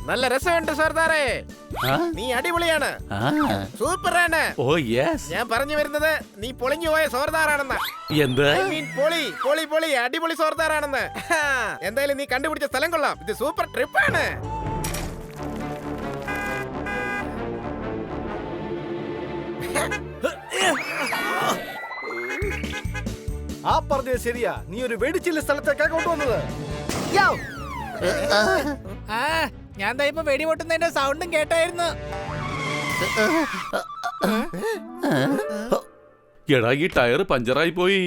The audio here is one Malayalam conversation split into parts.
നല്ല രസമുണ്ട് സർദാറേ. നീ അടിപൊളിയാണ്, സൂപ്പറാണ്. Oh yes. ഞാൻ പറഞ്ഞു വരുന്നത് നീ പൊളിഞ്ഞു പോയ സോർദാറാണെന്ന്. എന്ത്? പൊളി പൊളി പൊളി അടിപൊളി സോർദാറാണെന്ന്. എന്തായാലും നീ കണ്ടുപിടിച്ച സ്ഥലം കൊള്ളാം. ഇത് സൂപ്പർ ട്രിപ്പാണ്. ആ പറഞ്ഞത് ശരിയാ. നീ ഒരു വെടിച്ചില്ല സ്ഥലത്തേക്കാ കൊണ്ടുവന്നത്. ഞാൻ ഇപ്പൊ വെടി പൊട്ടുന്നതിന്റെ സൗണ്ടും കേട്ടായിരുന്നു. എടാ ഈ ടയർ പഞ്ചറായി പോയി.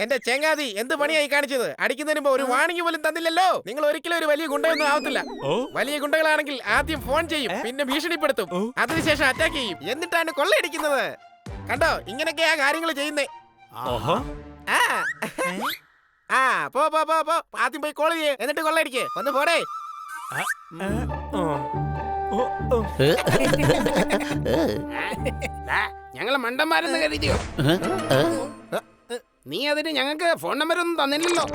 എന്റെ ചെങ്ങാതി എന്ത് പണിയായി കാണിച്ചത്? അടിക്കുന്നതിന് മുമ്പ് ഒരു വാണിംഗ് പോലും തന്നില്ലല്ലോ. നിങ്ങൾ ഒരിക്കലും ഒരു വലിയ ഗുണ്ടയൊന്നും ആവത്തില്ല. വലിയ ഗുണ്ടകളാണെങ്കിൽ ആദ്യം ഫോൺ ചെയ്യും, പിന്നെ ഭീഷണിപ്പെടുത്തും, അതിനുശേഷം അറ്റാക്ക് ചെയ്യും, എന്നിട്ടാണ് കൊള്ളയടിക്കുന്നത്. കണ്ടോ, ഇങ്ങനെയൊക്കെയാ കാര്യങ്ങൾ ചെയ്യുന്നേ. പോ പോ പോ പോ, ആദ്യം പോയി കോൾ ചെയ്യേ, എന്നിട്ട് കൊള്ളയടിക്കേ. ഒന്ന് പോടേ. ഞങ്ങള് മണ്ടന്മാരെന്ന് കരുതിയോ? നീ അതിന് ഞങ്ങൾക്ക് ഫോൺ നമ്പർ ഒന്നും തന്നില്ലല്ലോ.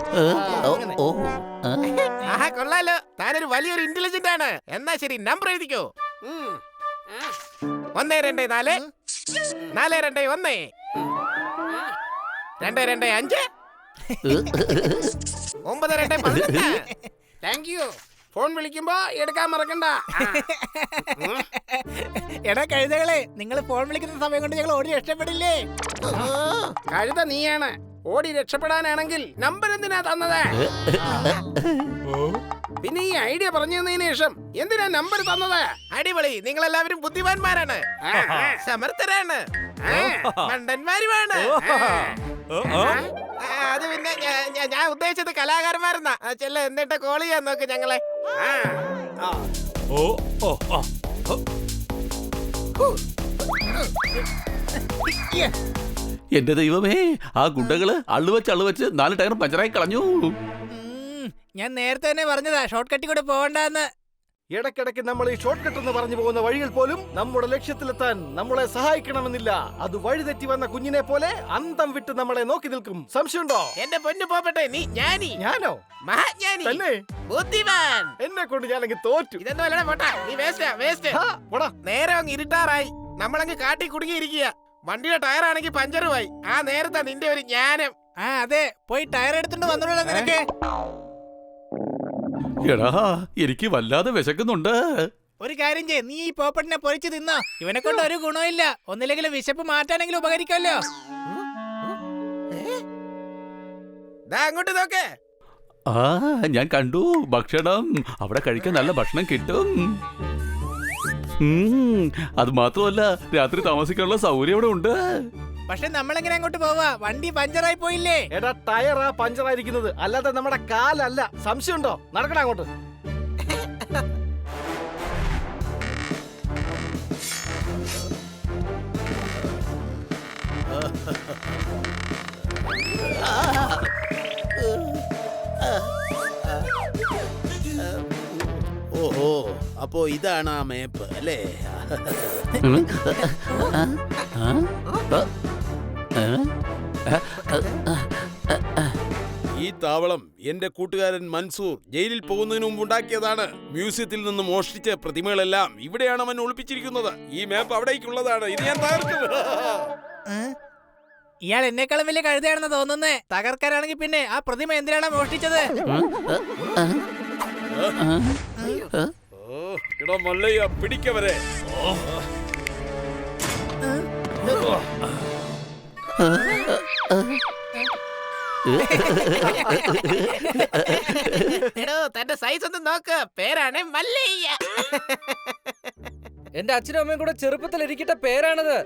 കൊള്ളാലോ, താനൊരു വലിയൊരു ഇന്റലിജന്റ് ആണ്. എന്നാ ശരി, നമ്പർ എഴുതിക്കോ. 124 421 225 9211. Thank you. ഫോൺ വിളിക്കുമ്പോ എടുക്കാൻ മറക്കണ്ട. എടാ കഴുതകളെ, നിങ്ങൾ ഫോൺ വിളിക്കുന്ന സമയം കൊണ്ട് ഞങ്ങൾ ഓടി രക്ഷപ്പെടില്ലേ? കഴുത നീയാണ്. ഓടി രക്ഷപ്പെടാനാണെങ്കിൽ നമ്പർ എന്തിനാ തന്നത്? പിന്നെ ഈ ഐഡിയ പറഞ്ഞു തന്നതിന് ശേഷം എന്തിനാ നമ്പർ തന്നത്? അടിപൊളി, നിങ്ങൾ എല്ലാവരും ബുദ്ധിമാന്മാരാണ്, സമർത്ഥരാണ്, മണ്ടന്മാരുമാണ്. അത് പിന്നെ ഞാൻ ഉദ്ദേശിച്ചത് കലാകാരന്മാരെന്നാ. ചെല്ല, എന്നിട്ട് കോൾ ചെയ്യാൻ നോക്ക് ഞങ്ങളെ. എന്റെ ദൈവമേ, ആ ഗുണ്ടകള് അള്ളുവച്ച് 4 ടയർ പഞ്ചറായി കളഞ്ഞു. ഞാൻ നേരത്തെ തന്നെ പറഞ്ഞതാ ഷോർട്ട് കട്ടി കൂടെ പോകണ്ടെന്ന്. ഇടയ്ക്കിടയ്ക്ക് നമ്മൾ ഈ ഷോർട്ട് കട്ട് എന്ന് പറഞ്ഞു പോകുന്ന വഴികൾ പോലും നമ്മുടെ ലക്ഷ്യത്തിലെത്താൻ നമ്മളെ സഹായിക്കണമെന്നില്ല. അത് വഴിതെറ്റി വന്ന കുഞ്ഞിനെ പോലെ അന്തം വിട്ട് നമ്മളെ നോക്കി നിൽക്കും. സംശയമുണ്ടോ? എന്റെ പൊന്നു പോപ്പട്ടെ, നീ ജ്ഞാനി. ഞാനോ? മഹാജ്ഞാനി തന്നെ? ബുദ്ധിമാൻ. എന്നെ കൊണ്ട് ഞാനങ്ങ് തോറ്റു. ഇതൊന്നും അല്ലടാ പോട്ടാ, നീ വേസ്റ്റ്. നേരെ അങ്ങ് ഇരുട്ടാറായി, നമ്മളങ്ങ് കാട്ടി കുടുങ്ങിയിരിക്കുക. വണ്ടിയുടെ ടയർ ആണെങ്കിൽ പഞ്ചറുമായി. ആ നേരത്തെ നിന്റെ ഒരു ജ്ഞാനം. അതെ, പോയി ടയർ എടുത്തോണ്ട് വന്നോളൂ നിനക്ക്. എടാ, എനിക്ക് വല്ലാതെ വിശക്കുന്നുണ്ട്. ഒരു കാര്യം ചെയ്യ്, നീ ഈ പോപ്പട്ടിനെ പൊരിച്ച് തിന്നോ. ഇവനെ കൊണ്ട് ഒരു ഗുണമില്ല. ഒന്നില്ലെങ്കിലും വിശപ്പ് മാറ്റാനെങ്കിലും ഉപകരിക്കുമല്ലോ. അങ്ങോട്ട് നോക്കേ. ഞാൻ കണ്ടു ഭക്ഷണം. അവിടെ കഴിക്കാൻ നല്ല ഭക്ഷണം കിട്ടും. അത് മാത്രമല്ല, രാത്രി താമസിക്കാനുള്ള സൗകര്യം അവിടെ ഉണ്ട്. പക്ഷെ നമ്മളെങ്ങനെ അങ്ങോട്ട് പോവാ? വണ്ടി പഞ്ചറായി പോയില്ലേ? എടാ, ടയറാ പഞ്ചറായിരിക്കുന്നത്, അല്ലാതെ നമ്മുടെ കാലല്ല. സംശയമുണ്ടോ? നടക്കണം അങ്ങോട്ട്. ഓഹോ, അപ്പോ ഇതാണ് ആ മാപ്പ് അല്ലേ? ഈ താവളം എന്റെ കൂട്ടുകാരൻ മൻസൂർ ജയിലിൽ പോകുന്നതിന് മുമ്പ് ഉണ്ടാക്കിയതാണ്. മ്യൂസിയത്തിൽ നിന്ന് മോഷ്ടിച്ച പ്രതിമകളെല്ലാം ഇവിടെയാണ് അവൻ ഒളിപ്പിച്ചിരിക്കുന്നത്. ഈ മാപ്പ് അവിടേക്കുള്ളതാണ്. ഇത് ഞാൻ തകർക്കും. ഇയാൾ എന്നെക്കാളും വലിയ കഴുതയാണെന്ന് തോന്നുന്നേ. തകർക്കാനാണെങ്കിൽ പിന്നെ ആ പ്രതിമ എന്തിനാണ് മോഷ്ടിച്ചത്? എടാ മല്ലയ്യ, പിടിക്കവരെ. എടോ, തന്റെ സൈസ് ഒന്ന് നോക്ക്. പേരാണ് മല്ലയ്യ. എന്റെ അച്ഛനും അമ്മയും കൂടെ ചെറുപ്പത്തിൽ ഇരിക്കട്ടെ പേരാണത്.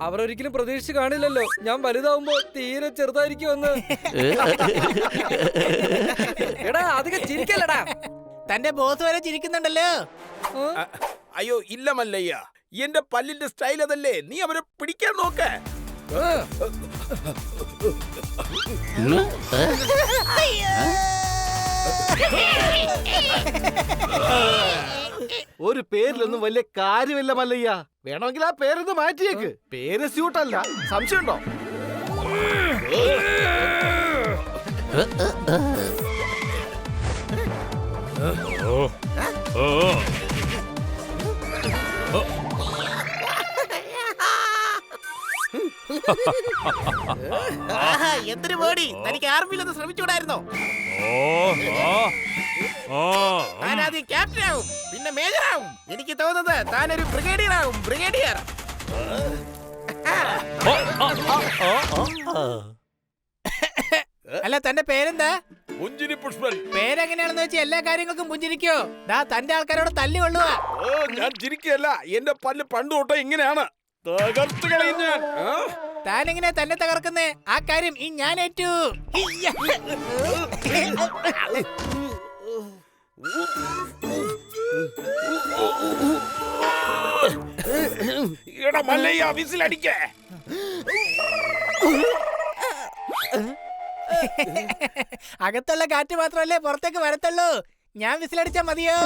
അവർ ഒരിക്കലും പ്രതീക്ഷിച്ച് കാണില്ലല്ലോ ഞാൻ വലുതാവുമ്പോ തീരെ ചെറുതായിരിക്കുമെന്ന്. എടാ, അധികം ചിരിക്കല്ലടാ. തന്റെ ബോസ് വരെ ചിരിക്കുന്നുണ്ടല്ലോ. അയ്യോ ഇല്ല മല്ലയ്യ, എന്റെ പല്ലിന്റെ സ്റ്റൈൽ അതല്ലേ. നീ അവരെ പിടിക്കാൻ നോക്ക്. ഒരു പേരിലൊന്നും വലിയ കാര്യമില്ല മല്ലയ്യ. വേണമെങ്കിൽ ആ പേരൊന്ന് മാറ്റിയേക്ക്. പേര് സ്യൂട്ടല്ല. സംശയമുണ്ടോ? എന്തൊരു പേടി. തനിക്ക് ആർമിയിലൊന്ന് ശ്രമിച്ചുകൂടായിരുന്നോ? താൻ ആദ്യം ക്യാപ്റ്റൻ ആവും, പിന്നെ മേജർ ആവും. എനിക്ക് തോന്നുന്നത് താനൊരു ബ്രിഗേഡിയർ ആവും. ബ്രിഗേഡിയർ. അല്ല, തന്റെ പേരെന്താ? പുഞ്ചിരി പുഷ്പൻ. പേരെങ്ങനെയാണെന്ന് വെച്ചാൽ എല്ലാ കാര്യങ്ങൾക്കും പുഞ്ചിരിക്കോ? ദാ തന്റെ ആൾക്കാരോട് തല്ലി കൊള്ളുക. ഞാൻ ചിരിക്കല്ല, എന്റെ പല്ല് പണ്ട് തൊട്ടേ ഇങ്ങനെയാണ്. തകർത്ത് കളയും ഞാൻ. താനെങ്ങനെ തന്നെ തകർക്കുന്നേ? ആ കാര്യം ഈ ഞാൻ ഏറ്റു. എടാ മല്ലയ്യ, വിസിലടിക്കേ. അകത്തുള്ള കാറ്റ് മാത്രമല്ലേ പുറത്തേക്ക് വരത്തുള്ളൂ. ഞാൻ വിസിലടിച്ചാ മതിയോ?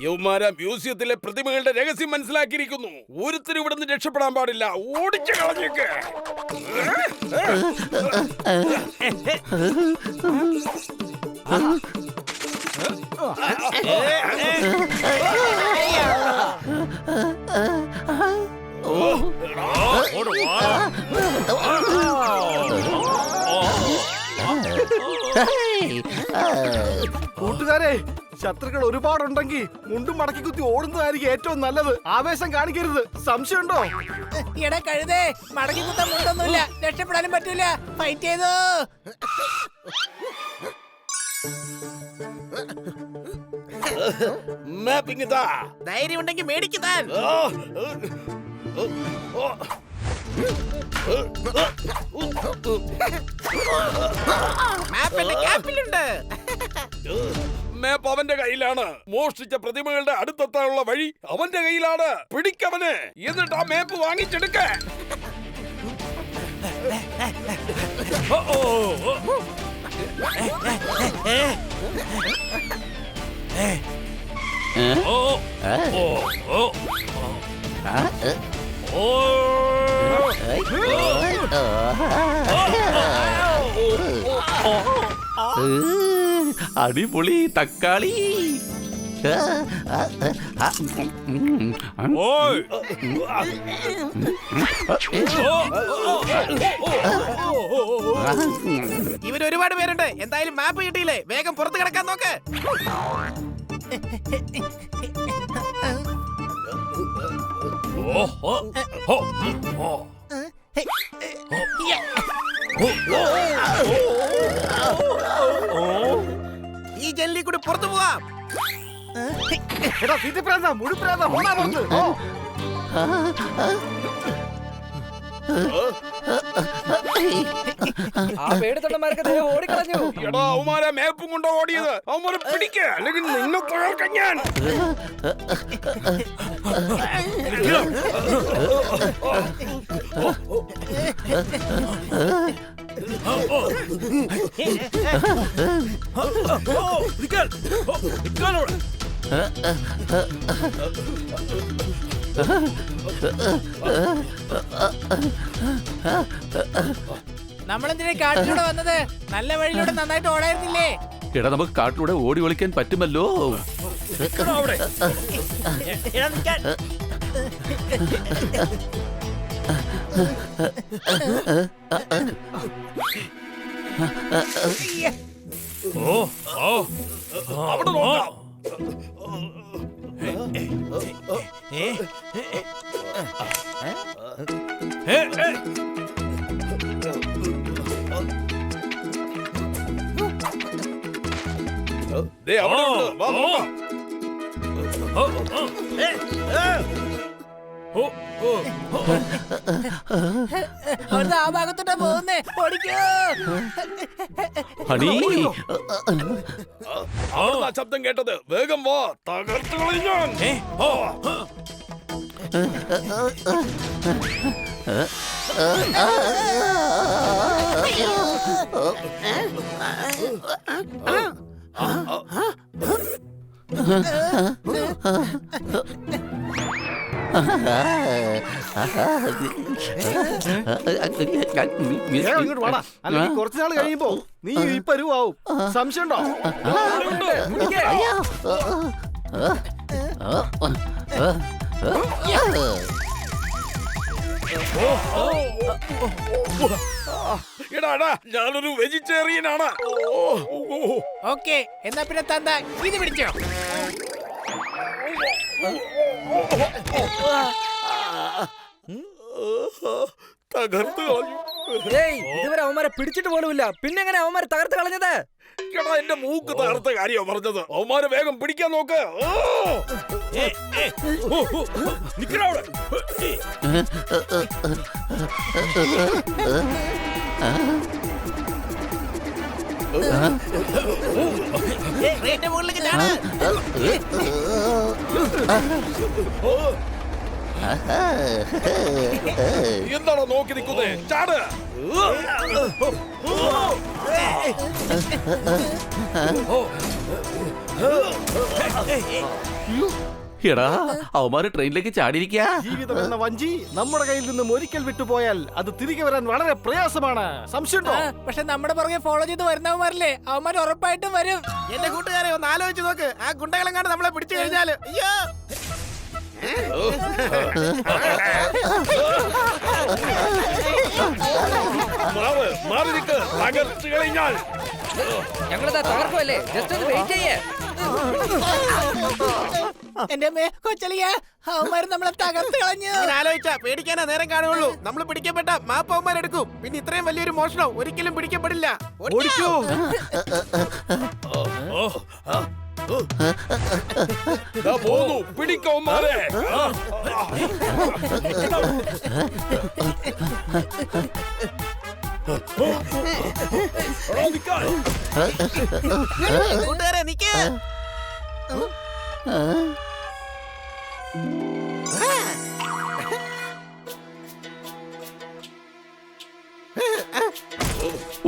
യൗമാര മ്യൂസിയത്തിലെ പ്രതിമകളുടെ രഹസ്യം മനസ്സിലാക്കിയിരിക്കുന്നു. ഒരുത്തരും ഇവിടെ നിന്ന് രക്ഷപ്പെടാൻ പാടില്ല. ഓടിച്ചു കളഞ്ഞേക്ക്. കൂട്ടുകാരെ, ശത്രുക്കൾ ഒരുപാടുണ്ടെങ്കിൽ മുണ്ടും മടക്കി കുത്തി ഓടുന്നതായിരിക്കും ഏറ്റവും നല്ലത്. ആവേശം കാണിക്കരുത്. സംശയമുണ്ടോ? എടാ കഴുതേ, മടക്കി കുത്താൻ മുണ്ടൊന്നുമില്ല. രക്ഷപ്പെടാനും പറ്റൂല. ഫൈറ്റ് ചെയ്തോ. മാപ്പിംഗ് ഇതാ. ധൈര്യം ഉണ്ടെങ്കിൽ മേടിക്ക് താൻ. മാപ്പ് എന്റെ ക്യാപ്പിലുണ്ട്. മാപ്പ് അവന്റെ കയ്യിലാണ്. മോഷ്ടിച്ച പ്രതിമകളുടെ അടുത്തെത്താനുള്ള വഴി അവന്റെ കയ്യിലാണ്. പിടിക്കവന്. എന്നിട്ട് ആ മാപ്പ് വാങ്ങിച്ചെടുക്ക. അടിപൊളി തക്കാളി. ഇവരൊരുപാട് പേരുണ്ട്. എന്തായാലും മാപ്പ് കിട്ടിയില്ലേ? വേഗം പുറത്ത് കിടക്കാൻ നോക്ക്. ഈ ജനലിൽ കൂടി പുറത്തു പോവാം. എടാ തീറ്റപ്രാന്ത, മുഴുപ്രാന്ത, പോടാ പുറത്ത്. ആ പേടിത്തൊണ്ടന്മാരൊക്കെ ദേ ഓടിക്കളഞ്ഞു. എടാ അവന്മാരെ മാപ്പും കൊണ്ടോ ഓടിയത്. അവന്മാരെ പിടിക്ക, അല്ലെങ്കിൽ നിന്നെ തകർക്കാൻ ഞാൻ. നമ്മളെന്തിനാ കാട്ടിലൂടെ വന്നത്? നല്ല വഴിയിലൂടെ നന്നായിട്ട് ഓടായിരുന്നില്ലേ? എടാ, നമുക്ക് കാട്ടിലൂടെ ഓടി ഒളിക്കാൻ പറ്റുമല്ലോ. അവിടെ നോക്കാം. ദേ അവിടെ ഉണ്ട്. വാ നോക്കാം. അത് ആ ഭാഗത്തോട്ടാ പോകുന്നേ. ഓടിക്കോ. ഹണി അവിടുന്ന് ആ ശബ്ദം കേട്ടത്. വേഗം വാ, തകർത്ത് കളയും ഞാൻ. വേഗം ഇങ്ങോട്ട് വാടാ, അല്ലെങ്കിൽ കുറച്ചുനാൾ കഴിയുമ്പോ നീ ഈ പരുവാവും. സംശയമുണ്ടോ? എടാ, ഞാനൊരു വെജിറ്റേറിയനാണ്. ഓക്കേ, എന്നാ പിന്നെ തന്ത ഇത് പിടിച്ചോ. തകർത്ത് കളഞ്ഞു. ഏയ്, ഇതുവരെ അവന്മാരെ പിടിച്ചിട്ട് പോലുമില്ല, പിന്നെ എങ്ങനെ അവന്മാരെ തകർത്ത് കളഞ്ഞത്? എടാ, എന്റെ മൂക്ക് തകർത്ത കാര്യോ പറഞ്ഞത്. അവന്മാരെ വേഗം പിടിക്കാൻ നോക്ക്. നിക്കണവിടെ. റേറ്റ് മുകളിലേക്ക് ചാട്. എന്താണോ നോക്കി നിൽക്കുന്നേ? ചാട്. എടാ, അവന്മാര് ട്രെയിനിലേക്ക് ചാടിയിരിക്കാ. ജീവിതം എന്ന വഞ്ചി നമ്മുടെ കയ്യിൽ നിന്നും ഒരിക്കൽ വിട്ടുപോയാൽ അത് തിരികെ വരാൻ വളരെ പ്രയാസമാണ്. സംശയമുണ്ടോ? പക്ഷെ നമ്മുടെ പുറകെ ഫോളോ ചെയ്ത് വരുന്നവന്മാരില്ലേ, അവന്മാർ ഉറപ്പായിട്ടും വരും. എന്റെ കൂട്ടുകാരെ ഒന്ന് ആലോചിച്ച് നോക്ക്. ആ ഗുണ്ടകളെങ്ങാണ്ട് നമ്മളെ പിടിച്ചു കഴിഞ്ഞാല് അയ്യോ. മാറി നിൽക്ക്, തകർത്ത് കളഞ്ഞാൽ. ഞങ്ങളിതാ തകർക്കുമല്ലേ, ജസ്റ്റ് ഒന്ന് വെയിറ്റ് ചെയ്യേ. എന്റെ അമ്മേ, കൊച്ചളിയ, അവന്മാര് നമ്മളെ തകർത്ത് കളഞ്ഞു. ഇങ്ങനെ ആലോചിച്ചാ പേടിക്കാനാ നേരം കാണുള്ളൂ. നമ്മൾ പിടിക്കപ്പെട്ട മാപ്പവന്മാരെടുക്കും. പിന്നെ ഇത്രയും വലിയൊരു മോഷണം ഒരിക്കലും പിടിക്കപ്പെടില്ല. ഓടിക്കോ. പോന്നു, പിടിക്കവന്മാരെ. കൂട്ടുകാരെ നിക്ക്.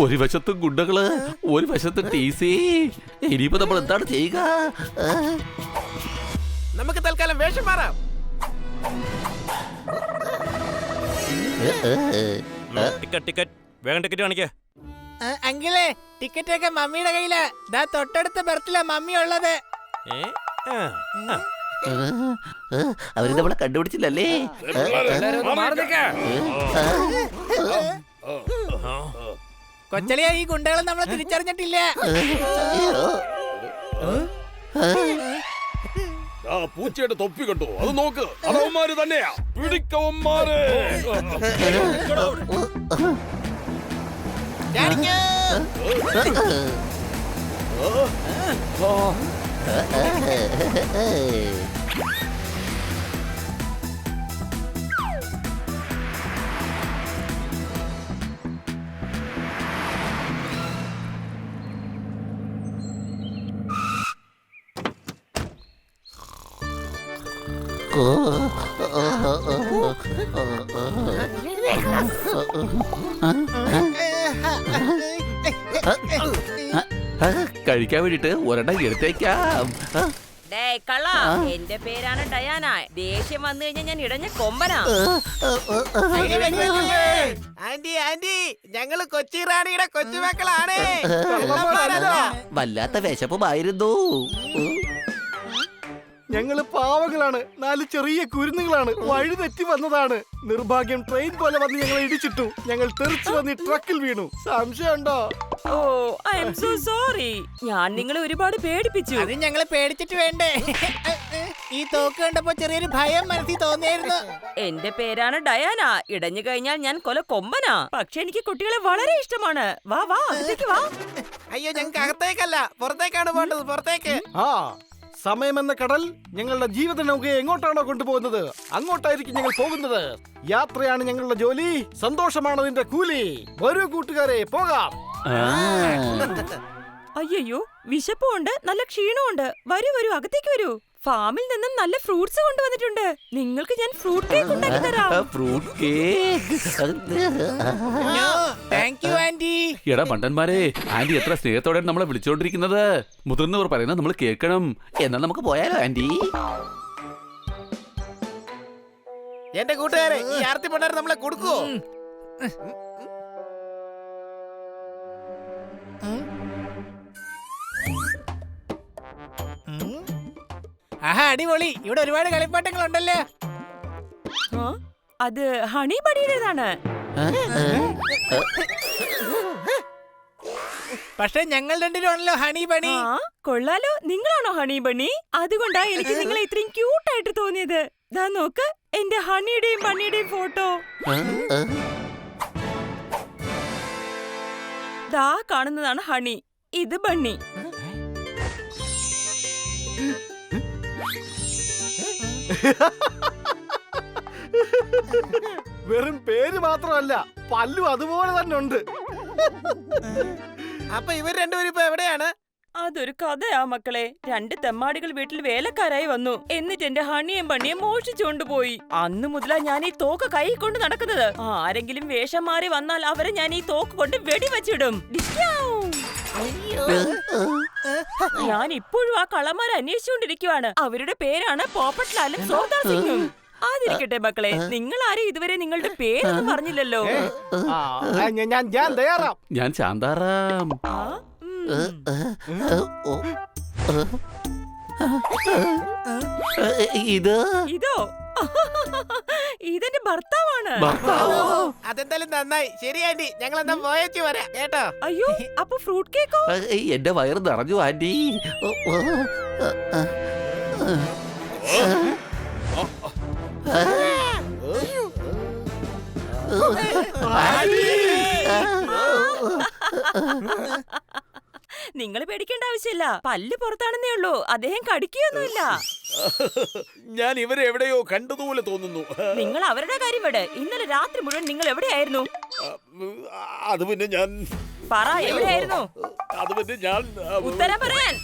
ഒരു വശത്ത് ഗുണ്ടകള്, ഒരു വശത്ത് TC. ഇനിയിപ്പോ നമ്മൾ എന്താണ് ചെയ്യുക? നമുക്ക് തൽക്കാലം വേഷം മാറാം. ടിക്കറ്റ് വേഗം ടിക്കറ്റ് കാണിക്കേ. അങ്കിളെ, ടിക്കറ്റ് ഒക്കെ മമ്മിയുടെ കയ്യിലാ. ദാ തൊട്ടടുത്ത ബർത്തിലാ മമ്മി ഉള്ളത്. അവര് നമ്മളെ കണ്ടുപിടിച്ചില്ലല്ലേ? എല്ലാരും ഒന്ന് മാറി നിൽക്ക. കൊച്ചളിയ, ഈ ഗുണ്ടകൾ നമ്മളെ തിരിച്ചറിഞ്ഞിട്ടില്ല. ആ പൂച്ചയുടെ തൊപ്പി കണ്ടോ? അത് നോക്ക്, അതവന്മാര് തന്നെയാ. പിടിക്കവന്മാരെ. ചാടിക്കോ. കഴിക്കാൻ വേണ്ടിട്ട് ഒരെണ്ണം എടുത്തേക്കാം. ഡേയ് കള്ളാ, എന്റെ പേരാണ് ഡയാന. ദേഷ്യം വന്നു കഴിഞ്ഞാൽ ഞാൻ ഇടഞ്ഞ കൊമ്പനാ. ആന്റി ആന്റി, ഞങ്ങള് കൊച്ചി റാണിയുടെ കൊച്ചുമക്കളാണ്. വല്ലാത്ത വിശപ്പുമായിരുന്നു. ഞങ്ങള് പാവങ്ങളാണ്, 4 ചെറിയ കുരുന്നുകളാണ്. വഴി തെറ്റി വന്നതാണ്. നിർഭാഗ്യം ട്രെയിൻ പോലെ വന്ന് ഞങ്ങളെ ഇടിച്ചിട്ടു. ഞങ്ങൾ തെറിച്ചു വന്ന് ട്രക്കിൽ വീണു. സംശയമുണ്ടോ? ഓ, ഐ എം സോ സോറി. ഞാൻ നിങ്ങളെ ഒരുപാട് പേടിപ്പിച്ചു. അത് ഞങ്ങളെ പേടിച്ചിട്ട് വേണ്ടേ. ഈ തോക്ക് കണ്ടപ്പോ ചെറിയൊരു ഭയം മനസ്സിൽ തോന്നിയായിരുന്നു. എന്റെ പേരാണ് ഡയാന. ഇടഞ്ഞു കഴിഞ്ഞാൽ ഞാൻ കൊമ്പനാ. പക്ഷെ എനിക്ക് കുട്ടികളെ വളരെ ഇഷ്ടമാണ്. വാ വാ, അകത്തേക്ക് വാ. അയ്യോ, ഞങ്ങൾക്ക് അകത്തേക്കല്ല, പുറത്തേക്കാണ് പോണ്ടത്. പുറത്തേക്ക്. ആ, സമയമെന്ന കടൽ ഞങ്ങളുടെ ജീവിത നൗകയെ എങ്ങോട്ടാണോ കൊണ്ടുപോകുന്നത് അങ്ങോട്ടായിരിക്കും ഞങ്ങൾ പോകുന്നത്. യാത്രയാണ് ഞങ്ങളുടെ ജോലി, സന്തോഷമാണ് അതിന്റെ കൂലി. വരൂ കൂട്ടുകാരെ, പോകാം. അയ്യോ, വിശപ്പുണ്ട്, നല്ല ക്ഷീണമുണ്ട്. വരൂ വരൂ, അകത്തേക്ക് വരൂ. ഫാമിൽ നിന്നും നല്ല ഫ്രൂട്ട്സ് കൊണ്ടുവന്നിട്ടുണ്ട്. നിങ്ങൾക്ക് ഞാൻ ഫ്രൂട്ട് കേക്ക് ഉണ്ടാക്കി തരാം. Fruit cake. Thank you aunty. എടാ മണ്ടന്മാരെ, ആന്റി എത്ര സ്നേഹത്തോടെ നമ്മളെ വിളിച്ചോണ്ടിരിക്കുന്നത്. മുതിർന്നവർ പറയുന്നത് നമ്മൾ കേൾക്കണം. എന്നാൽ നമുക്ക് പോയാലോ ആന്റി? എന്റെ കൂട്ടുകാരെ, ഈ ആർത്തി പണ്ടാരം നമ്മളെ കൊടുക്കുവോ? ആഹാ, അടിപൊളി. ഇവിടെ ഒരുപാട് കളിപ്പാട്ടങ്ങൾ ഉണ്ടല്ലോ. ആ, അത് ഹണി ബഡിയുടേതാണ്. പക്ഷെ ഞങ്ങൾ രണ്ടിലാണല്ലോ ഹണി ബണി. ആ, കൊള്ളാലോ. നിങ്ങളാണോ ഹണി ബണ്ണി? അതുകൊണ്ടാ എനിക്ക് നിങ്ങളെ ഇത്രയും ക്യൂട്ടായിട്ട് തോന്നിയത്. ദാ നോക്ക്, എന്റെ ഹണിയുടെയും ബണ്ണിയുടെയും ഫോട്ടോ. ദാ കാണുന്നതാണ് ഹണി, ഇത് ബണ്ണി. വെറും പേര് മാത്രമല്ല, പല്ലും അതുപോലെ തന്നെ ഉണ്ട്. അപ്പൊ ഇവർ രണ്ടുപേരും ഇപ്പൊ എവിടെയാണ്? അതൊരു കഥയാ മക്കളെ. രണ്ട് തെമ്മാടികൾ വീട്ടിൽ വേലക്കാരായി വന്നു. എന്നിട്ട് എന്റെ ഹണിയും ബണ്ണിയും മോഷിച്ചുകൊണ്ടുപോയി. അന്ന് മുതലാ ഞാൻ ഈ തോക്ക് കൈ കൊണ്ട് നടക്കുന്നത്. ആരെങ്കിലും വേഷം മാറി വന്നാൽ അവരെ ഞാൻ ഈ തോക്ക് കൊണ്ട് വെടിവെച്ചിടും. ഡിസ്ക്യാവ്. ഞാൻ ഇപ്പോഴും ആ കള്ളന്മാരെ അന്വേഷിച്ചുകൊണ്ടിരിക്കുവാണ്. അവരുടെ പേരാണ് പോപ്പട്ട്ലാലും സോദാർ സിംഗും. അതിരിക്കട്ടെ മക്കളെ, നിങ്ങൾ ആരും ഇതുവരെ നിങ്ങളുടെ പേരൊന്നും പറഞ്ഞില്ലല്ലോ. ഞാൻ തയ്യാറാം. ഞാൻ ശാന്താറാം. ഇത് ഇതോ? ഇതെന്റെ ഭർത്താവാണ്. അതെന്തായാലും നന്നായി. ശരി ആന്റി, ഞങ്ങൾ എന്താ പോയച്ചു വരാം കേട്ടോ. അയ്യോ, അപ്പൊ ഫ്രൂട്ട് കേക്കോ? എന്റെ വയറ് നിറഞ്ഞു ആന്റി. നിങ്ങൾ പേടിക്കേണ്ട ആവശ്യമില്ല. പല്ല് പുറത്താണെന്നേ ഉള്ളൂ. അദ്ദേഹം കടിക്കുകയൊന്നുമില്ല. ഞാൻ ഇവരെ എവിടെയോ കണ്ടതുപോലെ തോന്നുന്നു. നിങ്ങൾ അവരുടെ കാര്യം വിട്. ഇന്നലെ രാത്രി മുഴുവൻ നിങ്ങൾ എവിടെയായിരുന്നു? അത് പിന്നെ ഞാൻ പറ, എവിടെയായിരുന്നു? അത് പിന്നെ ഞാൻ ഉത്തരം പറയാൻ.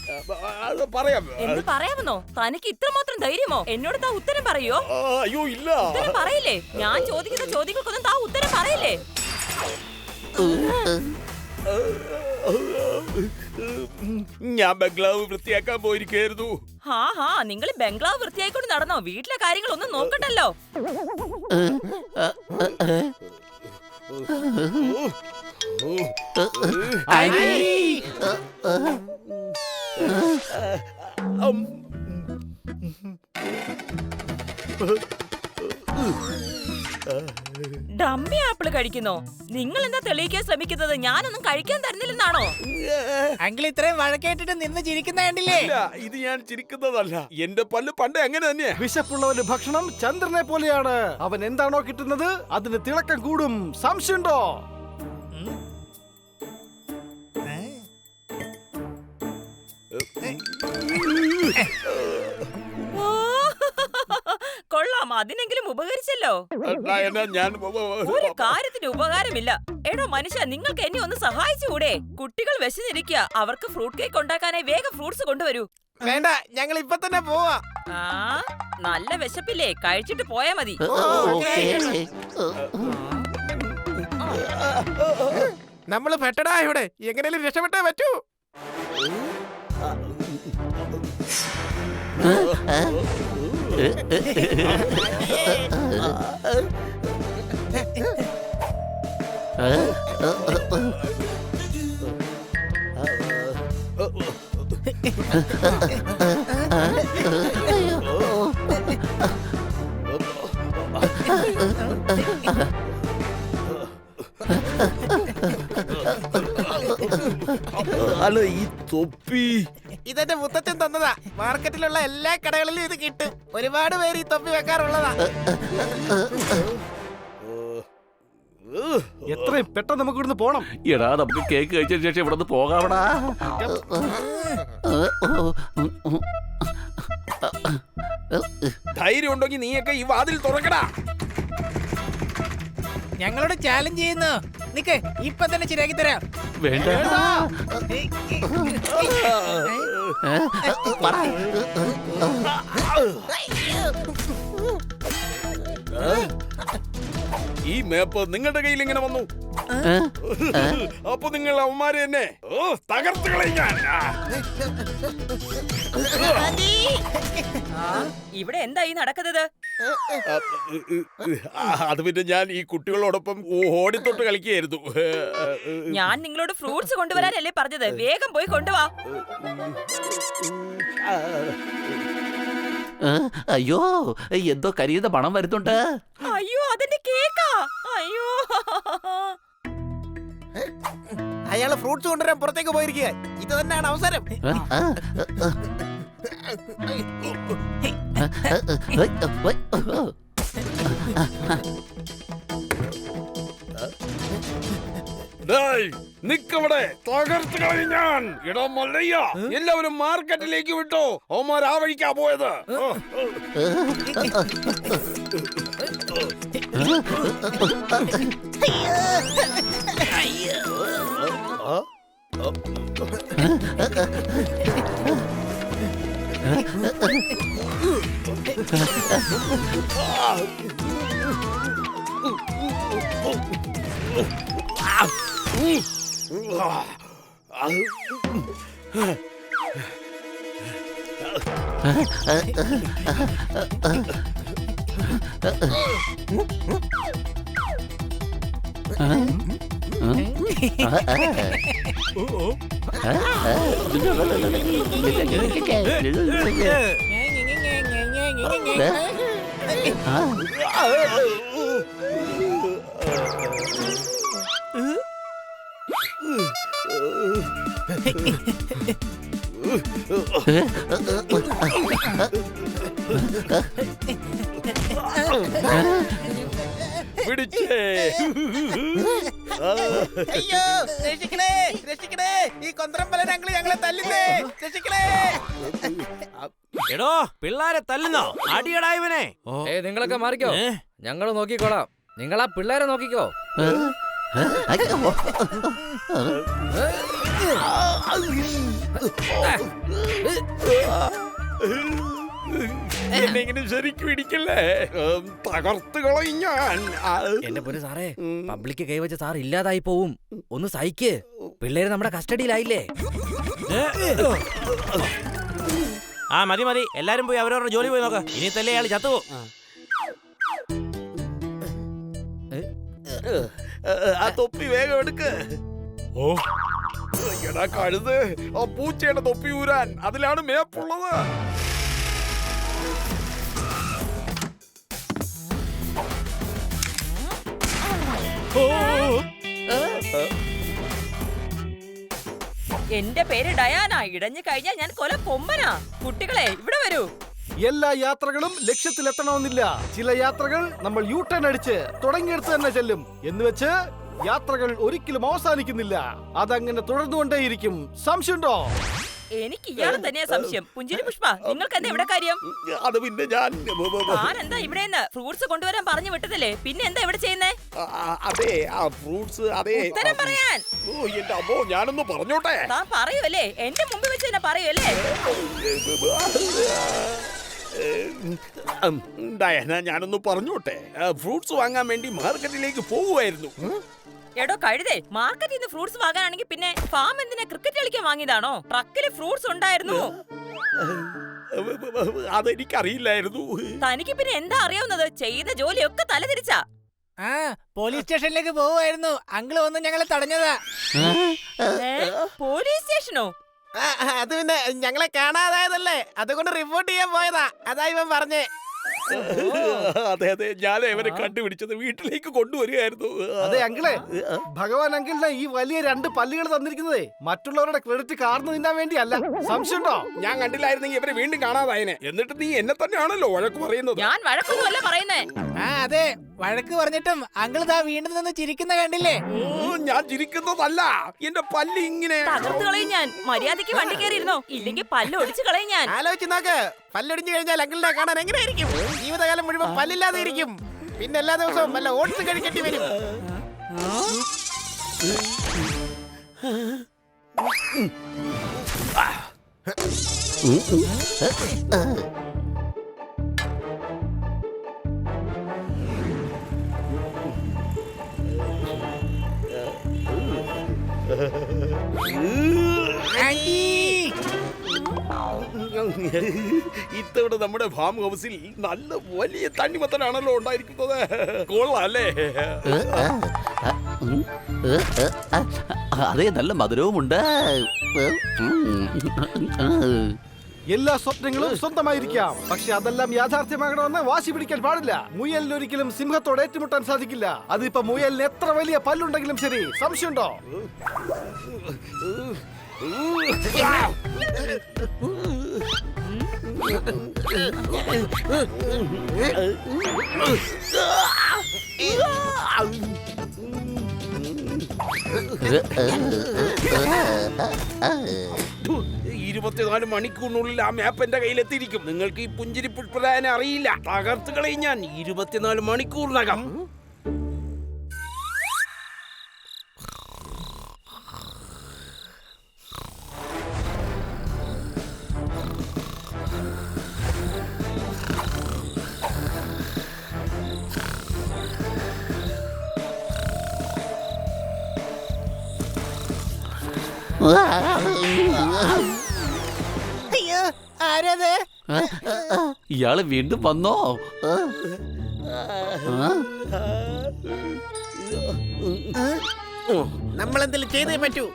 പറയാം. എന്ത് പറയാമെന്നോ? തനിക്ക് ഇത്രമാത്രം ധൈര്യമോ? എന്നോട് താ ഉത്തരം പറയോ? അയ്യോ ഇല്ല. ഉത്തരം പറയില്ലേ? ഞാൻ ചോദിക്കുന്ന ചോദ്യങ്ങൾക്കൊന്നും താ ഉത്തരം പറയില്ലേ? ഞാൻ ബംഗ്ലാവ് വൃത്തിയാക്കാൻ പോയിരിക്കായിരുന്നു. ഹാ, നിങ്ങൾ ബംഗ്ലാവ് വൃത്തിയായിക്കൊണ്ട് നടന്നോ? വീട്ടിലെ കാര്യങ്ങളൊന്നും നോക്കണ്ടല്ലോ. Dummy apple കഴിക്കുന്നോ? നിങ്ങൾ എന്താ തെളിയിക്കാൻ ശ്രമിക്കുന്നത്? ഞാനൊന്നും കഴിക്കാൻ തരുന്നില്ലെന്നാണോ? അങ്കിൾ ഇത്രയും വഴക്കേട്ടിട്ട് നിന്ന് ചിരിക്കുന്ന കണ്ടില്ലേ? ഇല്ല, ഇത് ഞാൻ ചിരിക്കുന്നതല്ല. എന്റെ പല്ല് പണ്ട് അങ്ങനെ തന്നെയാ. വിശപ്പുള്ളവന് ഭക്ഷണം ചന്ദ്രനെ പോലെയാണ്. അവൻ എന്താണോ കിട്ടുന്നത് അതിന് തിളക്കം കൂടും. സംശയമുണ്ടോ? കൊള്ളാം, അതിനെങ്കിലും ഉപകരിച്ചല്ലോ. ഞാൻ ഒരു കാര്യത്തിന് ഉപകാരമില്ല. എടോ മനുഷ്യ, നിങ്ങൾക്ക് എന്നെ ഒന്ന് സഹായിച്ചുകൂടെ? കുട്ടികൾ വിശന്നിരിക്കുക. അവർക്ക് ഫ്രൂട്ട് കേക്ക് ഉണ്ടാക്കാനായി വേഗം ഫ്രൂട്ട്സ് കൊണ്ടുവരൂ. വേണ്ട, ഞങ്ങൾ ഇപ്പൊ തന്നെ പോവാ. ആ, നല്ല വിശപ്പില്ലേ? കഴിച്ചിട്ട് പോയാ മതി. നമ്മള് പെട്ടടാ ഇവിടെ. എങ്ങനെയും രക്ഷപ്പെട്ടേ പറ്റൂ. അല്ല, ഈ തൊപ്പി ഇതെന്റെ മുത്തച്ഛൻ തന്നതാ. മാർക്കറ്റിലുള്ള എല്ലാ കടകളിലും ഇത് കിട്ടും. ഒരുപാട് പേര് ഈ തൊപ്പി വെക്കാറുള്ളതാ. എത്രയും പെട്ടെന്ന് നമുക്ക് ഇവിടുന്ന് പോണം. എടാ, നമുക്ക് കേക്ക് കഴിച്ചതിന് ശേഷം ഇവിടെ നിന്ന് പോകാവടാ. ധൈര്യം ഉണ്ടെങ്കിൽ നീയൊക്കെ ഈ വാതിൽ തുറക്കടാ. ഞങ്ങളോട് ചാലഞ്ച് ചെയ്യുന്നു. നിക്ക്, ഇപ്പൊ തന്നെ ശരിയാക്കി തരാം. വേണ്ട. പറ. ഈ മാപ്പ് നിങ്ങളുടെ കയ്യിൽ എങ്ങനെ വന്നു? അപ്പൊ നിങ്ങൾ അവന്മാര് തന്നെ തകർത്ത് കളയാൻ. ഇവിടെ എന്താ ഈ നടക്കുന്നത്? അത് പിന്നെ ഞാൻ ഈ കുട്ടികളോടൊപ്പം ഓടിത്തൊട്ട് കളിക്കുകയായിരുന്നു. ഞാൻ നിങ്ങളോട് ഫ്രൂട്ട്സ് കൊണ്ടുവരാനല്ലേ പറഞ്ഞത്? വേഗം പോയി കൊണ്ടുവാ. അയ്യോ, എന്തോ കരിയുന്ന പണം വരുന്നുണ്ട്. അയ്യോ, അതെന്റെ കേക്കാ. അയ്യോ, അയാള് ഫ്രൂട്ട്സ് കൊണ്ടുവരാൻ പുറത്തേക്ക് പോയിരിക്കുക. ഇത് തന്നെയാണ് അവസരം. നിക്കവിടെ, തകർത്ത് കളയും ഞാൻ. ഇടം മല്ലയ്യ, എല്ലാവരും മാർക്കറ്റിലേക്ക് വിട്ടോ. അവന്മാർ ആ വഴിക്കാ പോയത്. പിടിച്ചേ. അയ്യോ, രക്ഷിക്കണേ, രക്ഷിക്കണേ. ഈ കൊന്ത്രമ്പലൻ അങ്കിള് ഞങ്ങളെ തല്ലുന്നേ. രക്ഷിക്കണേ. എടോ, പിള്ളാരെ തല്ലുന്നോ? അടിയടാ ഇവനെ. നിങ്ങളൊക്കെ മാറിക്കോ, ഞങ്ങൾ നോക്കിക്കോളാം. നിങ്ങൾ ആ പിള്ളേരെ നോക്കിക്കോ. എന്നെങ്ങനെ ശരിക്കും ഇടിക്കല്ലേ, തകർത്ത് കളയും ഞാൻ. എന്റെ പൊന്നു സാറേ, പബ്ലിക് കൈവച്ച സാർ ഇല്ലാതായി പോവും. ഒന്ന് സഹിക്ക്, പിള്ളേര് നമ്മുടെ കസ്റ്റഡിയിലായില്ലേ. ആ മതി മതി, എല്ലാരും പോയി അവരവരുടെ ജോലി പോയി നോക്ക. ഇനി തല്ലേ അയാൾ ചത്തുവോ? ആ തൊപ്പി വേഗം എടുക്ക്. ഓ എടാ കഴുത്, ആ പൂച്ചയുടെ തൊപ്പി ഊരാൻ. അതിലാണ് മേപ്പുള്ളത്. എന്റെ പേര് ഡയാന. ഇടഞ്ഞു കഴിഞ്ഞാൽ ഞാൻ കൊല കൊമ്പനാ. കുട്ടികളെ ഇവിടെ വരൂ. എല്ലാ യാത്രകളും ലക്ഷ്യത്തിലെത്തണമെന്നില്ല. ചില യാത്രകൾ നമ്മൾ യു ടേൺ അടിച്ച് തുടങ്ങിയെടുത്ത് തന്നെ ചെല്ലും. എന്ന് വെച്ച് യാത്രകൾ ഒരിക്കലും അവസാനിക്കുന്നില്ല. അതങ്ങനെ തുടർന്നുകൊണ്ടേയിരിക്കും. സംശയമുണ്ടോ? എനിക്ക് ഇയാളെ തന്നെയാ സംശയം. പുഞ്ചിരി പുഷ്പ, നിങ്ങൾക്ക് എന്താ ഇവിടെ കാര്യം? അത് പിന്നെ ഞാൻ എന്താ ഇവിടെ ഫ്രൂട്ട്സ് കൊണ്ടുവരാൻ പറഞ്ഞു വിട്ടതല്ലേ, പിന്നെ എന്താ ഇവിടെ ചെയ്യുന്നേ? അതെ, ആ ഫ്രൂട്ട്സ്. അതെ, ഉത്തരം പറയാൻ. എന്റെ അമ്മോ, ഞാനൊന്ന് പറഞ്ഞോട്ടെ. താൻ പറയുമല്ലേ, എന്റെ മുമ്പിൽ വെച്ച് തന്നെ പറയുമല്ലേ? ഡയന, ഞാനൊന്ന് പറഞ്ഞോട്ടെ. ഫ്രൂട്ട്സ് വാങ്ങാൻ വേണ്ടി മാർക്കറ്റിലേക്ക് പോവുമായിരുന്നു. എടോ കഴുതേ, മാർക്കറ്റിൽ നിന്ന് ഫ്രൂട്ട്സ് വാങ്ങാനാണെങ്കിൽ പിന്നെ ഫാം എന്തിനാ ക്രിക്കറ്റ് കളിക്കാൻ വാങ്ങിയതാണോ? ട്രക്കില് ഫ്രൂട്ട്സ് ഉണ്ടായിരുന്നു. അതെനിക്കറിയില്ലായിരുന്നു. തനിക്ക് പിന്നെ എന്താ അറിയാവുന്നത്? ചെയ്ത ജോലിയൊക്കെ തലതിരിച്ചാ. ആ, പോലീസ് സ്റ്റേഷനിലേക്ക് പോവായിരുന്നു. അങ്കിള് വന്ന് ഞങ്ങളെ തടഞ്ഞതാ. പോലീസ് സ്റ്റേഷനോ? അത് പിന്നെ ഞങ്ങളെ കാണാതായതല്ലേ, അതുകൊണ്ട് റിപ്പോർട്ട് ചെയ്യാൻ പോയതാ. അതാ ഇവൻ പറഞ്ഞേ. അതെ അതെ ഞാൻ അവരെ കണ്ടുപിടിച്ചത് വീട്ടിലേക്ക് കൊണ്ടുവരികയായിരുന്നു. അതെ അങ്കിളെ, ഭഗവാൻ അങ്കിളിനെ ഈ വലിയ 2 പല്ലുകൾ തന്നിരിക്കുന്നതേ മറ്റുള്ളവരുടെ ക്രെഡിറ്റ് കാർന്ന് തിന്നാൻ വേണ്ടിയല്ല. സംശയമുണ്ടോ? ഞാൻ കണ്ടില്ലായിരുന്നെങ്കിൽ ഇവരെ വീണ്ടും കാണാതായനെ. എന്നിട്ട് നീ എന്നെ തന്നെയാണല്ലോ വഴക്ക് പറയുന്നത്. ഞാൻ വഴക്കൊന്നുമല്ല പറയുന്നേ. ആ അതെ, വഴക്ക് പറഞ്ഞിട്ടും അങ്കിൾ ദാ വീണ്ടും നിന്ന് ചിരിക്കുന്ന കണ്ടില്ലേ? ഞാൻ ചിരിക്കുന്നതല്ല, എന്റെ പല്ല് ഇങ്ങനെ തകർത്ത് കളയും ഞാൻ. മര്യാദയ്ക്ക് വണ്ടി കയറിയിരുന്നോ, ഇല്ലെങ്കിൽ പല്ല് ഒടിച്ചു കളയും ഞാൻ. ആലോചിച്ച് നോക്ക്, പല്ലൊടിഞ്ഞു കഴിഞ്ഞാൽ അങ്കിളിനെ കാണാൻ എങ്ങനെയായിരിക്കും? ജീവിതകാലം മുഴുവൻ പല്ലില്ലാതെ ഇരിക്കും. പിന്നെ എല്ലാ ദിവസവും വല്ല ഓട്സ് കഴിക്കേണ്ടി വരും. ഇത്തവണ നമ്മുടെ ഫാം ഹൗസിൽ നല്ല വലിയ തണ്ണിമത്തനാണല്ലോ ഉണ്ടായിരിക്കുന്നത്. കൊള്ളാല്ലേ? അതെ, നല്ല മധുരവുമുണ്ട്. എല്ലാ സ്വപ്നങ്ങളും സ്വന്തമായിരിക്കാം, പക്ഷെ അതെല്ലാം യാഥാർത്ഥ്യമാകണമെന്ന് വാശി പിടിക്കാൻ പാടില്ല. മുയലിന് ഒരിക്കലും സിംഹത്തോട് ഏറ്റുമുട്ടാൻ സാധിക്കില്ല. അതിപ്പോ മുയലിന് എത്ര വലിയ പല്ലുണ്ടെങ്കിലും ശരി. സംശയമുണ്ടോ? ഇരുപത്തിനാല് മണിക്കൂറിനുള്ളിൽ ആ മാപ്പ് എന്റെ കയ്യിലെത്തിയിരിക്കും. നിങ്ങൾക്ക് ഈ പുഞ്ചിരി പുഷ്പരായനെ അറിയില്ല. തകർത്ത് കളയും ഞാൻ 24 മണിക്കൂറിനകം. അയ്യോ, ആരത്? ഇയാള് വീണ്ടും വന്നോ? നമ്മൾ എന്തെങ്കിലും ചെയ്തേ പറ്റൂ.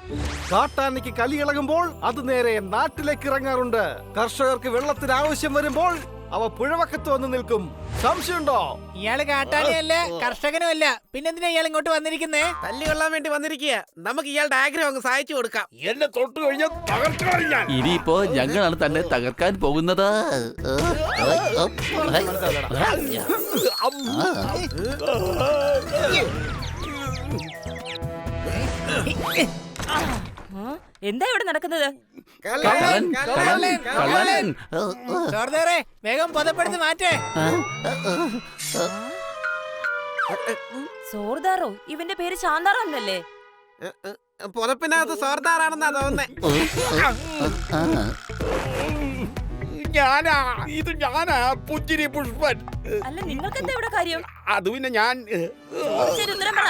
കാട്ടാനയ്ക്ക് കലിയിളകുമ്പോൾ അത് നേരെ നാട്ടിലേക്ക് ഇറങ്ങാറുണ്ട്. കർഷകർക്ക് വെള്ളത്തിന് ആവശ്യം വരുമ്പോൾ അവ പുഴവക്കത്ത് വന്ന് നിൽക്കും. സംശയമുണ്ടോ? ഇയാള് കാട്ടാളിയല്ല, കർഷകനുമല്ല, പിന്നെന്തിനാ ഇയാൾ ഇങ്ങോട്ട് വന്നിരിക്കുന്നേ? തല്ലി കൊള്ളാൻ വേണ്ടി വന്നിരിക്കുക. നമുക്ക് ഇയാളുടെ ആഗ്രഹം അങ്ങ് സഹായിച്ചു കൊടുക്കാം. എന്നെ തൊട്ട് കഴിഞ്ഞാൽ തകർത്ത് കളയും ഞാൻ. ഇനിയിപ്പോ ഞങ്ങളാണ് തന്നെ തകർക്കാൻ പോകുന്നത്. എന്താ ഇവിടെ നടക്കുന്നത്? കള്ളൻ, കള്ളൻ, കള്ളൻ. ചോർദേറെ, വേഗം പദപ്പെടുത്തി മാറ്റേ. സോർദാറോ? ഇവന്റെ പേര് ശാന്താറാന്നല്ലേ? പുതപ്പിനകത്ത് സോർദാറാണെന്നാ തോന്നുന്നേ. ഞാനാ പുഞ്ചിരി പുഷ്പൻ. അല്ല, നിങ്ങൾക്ക് എന്താ ഇവിടെ കാര്യം? അത് പിന്നെ ഞാൻ ശരി, ഉത്തരം പറ.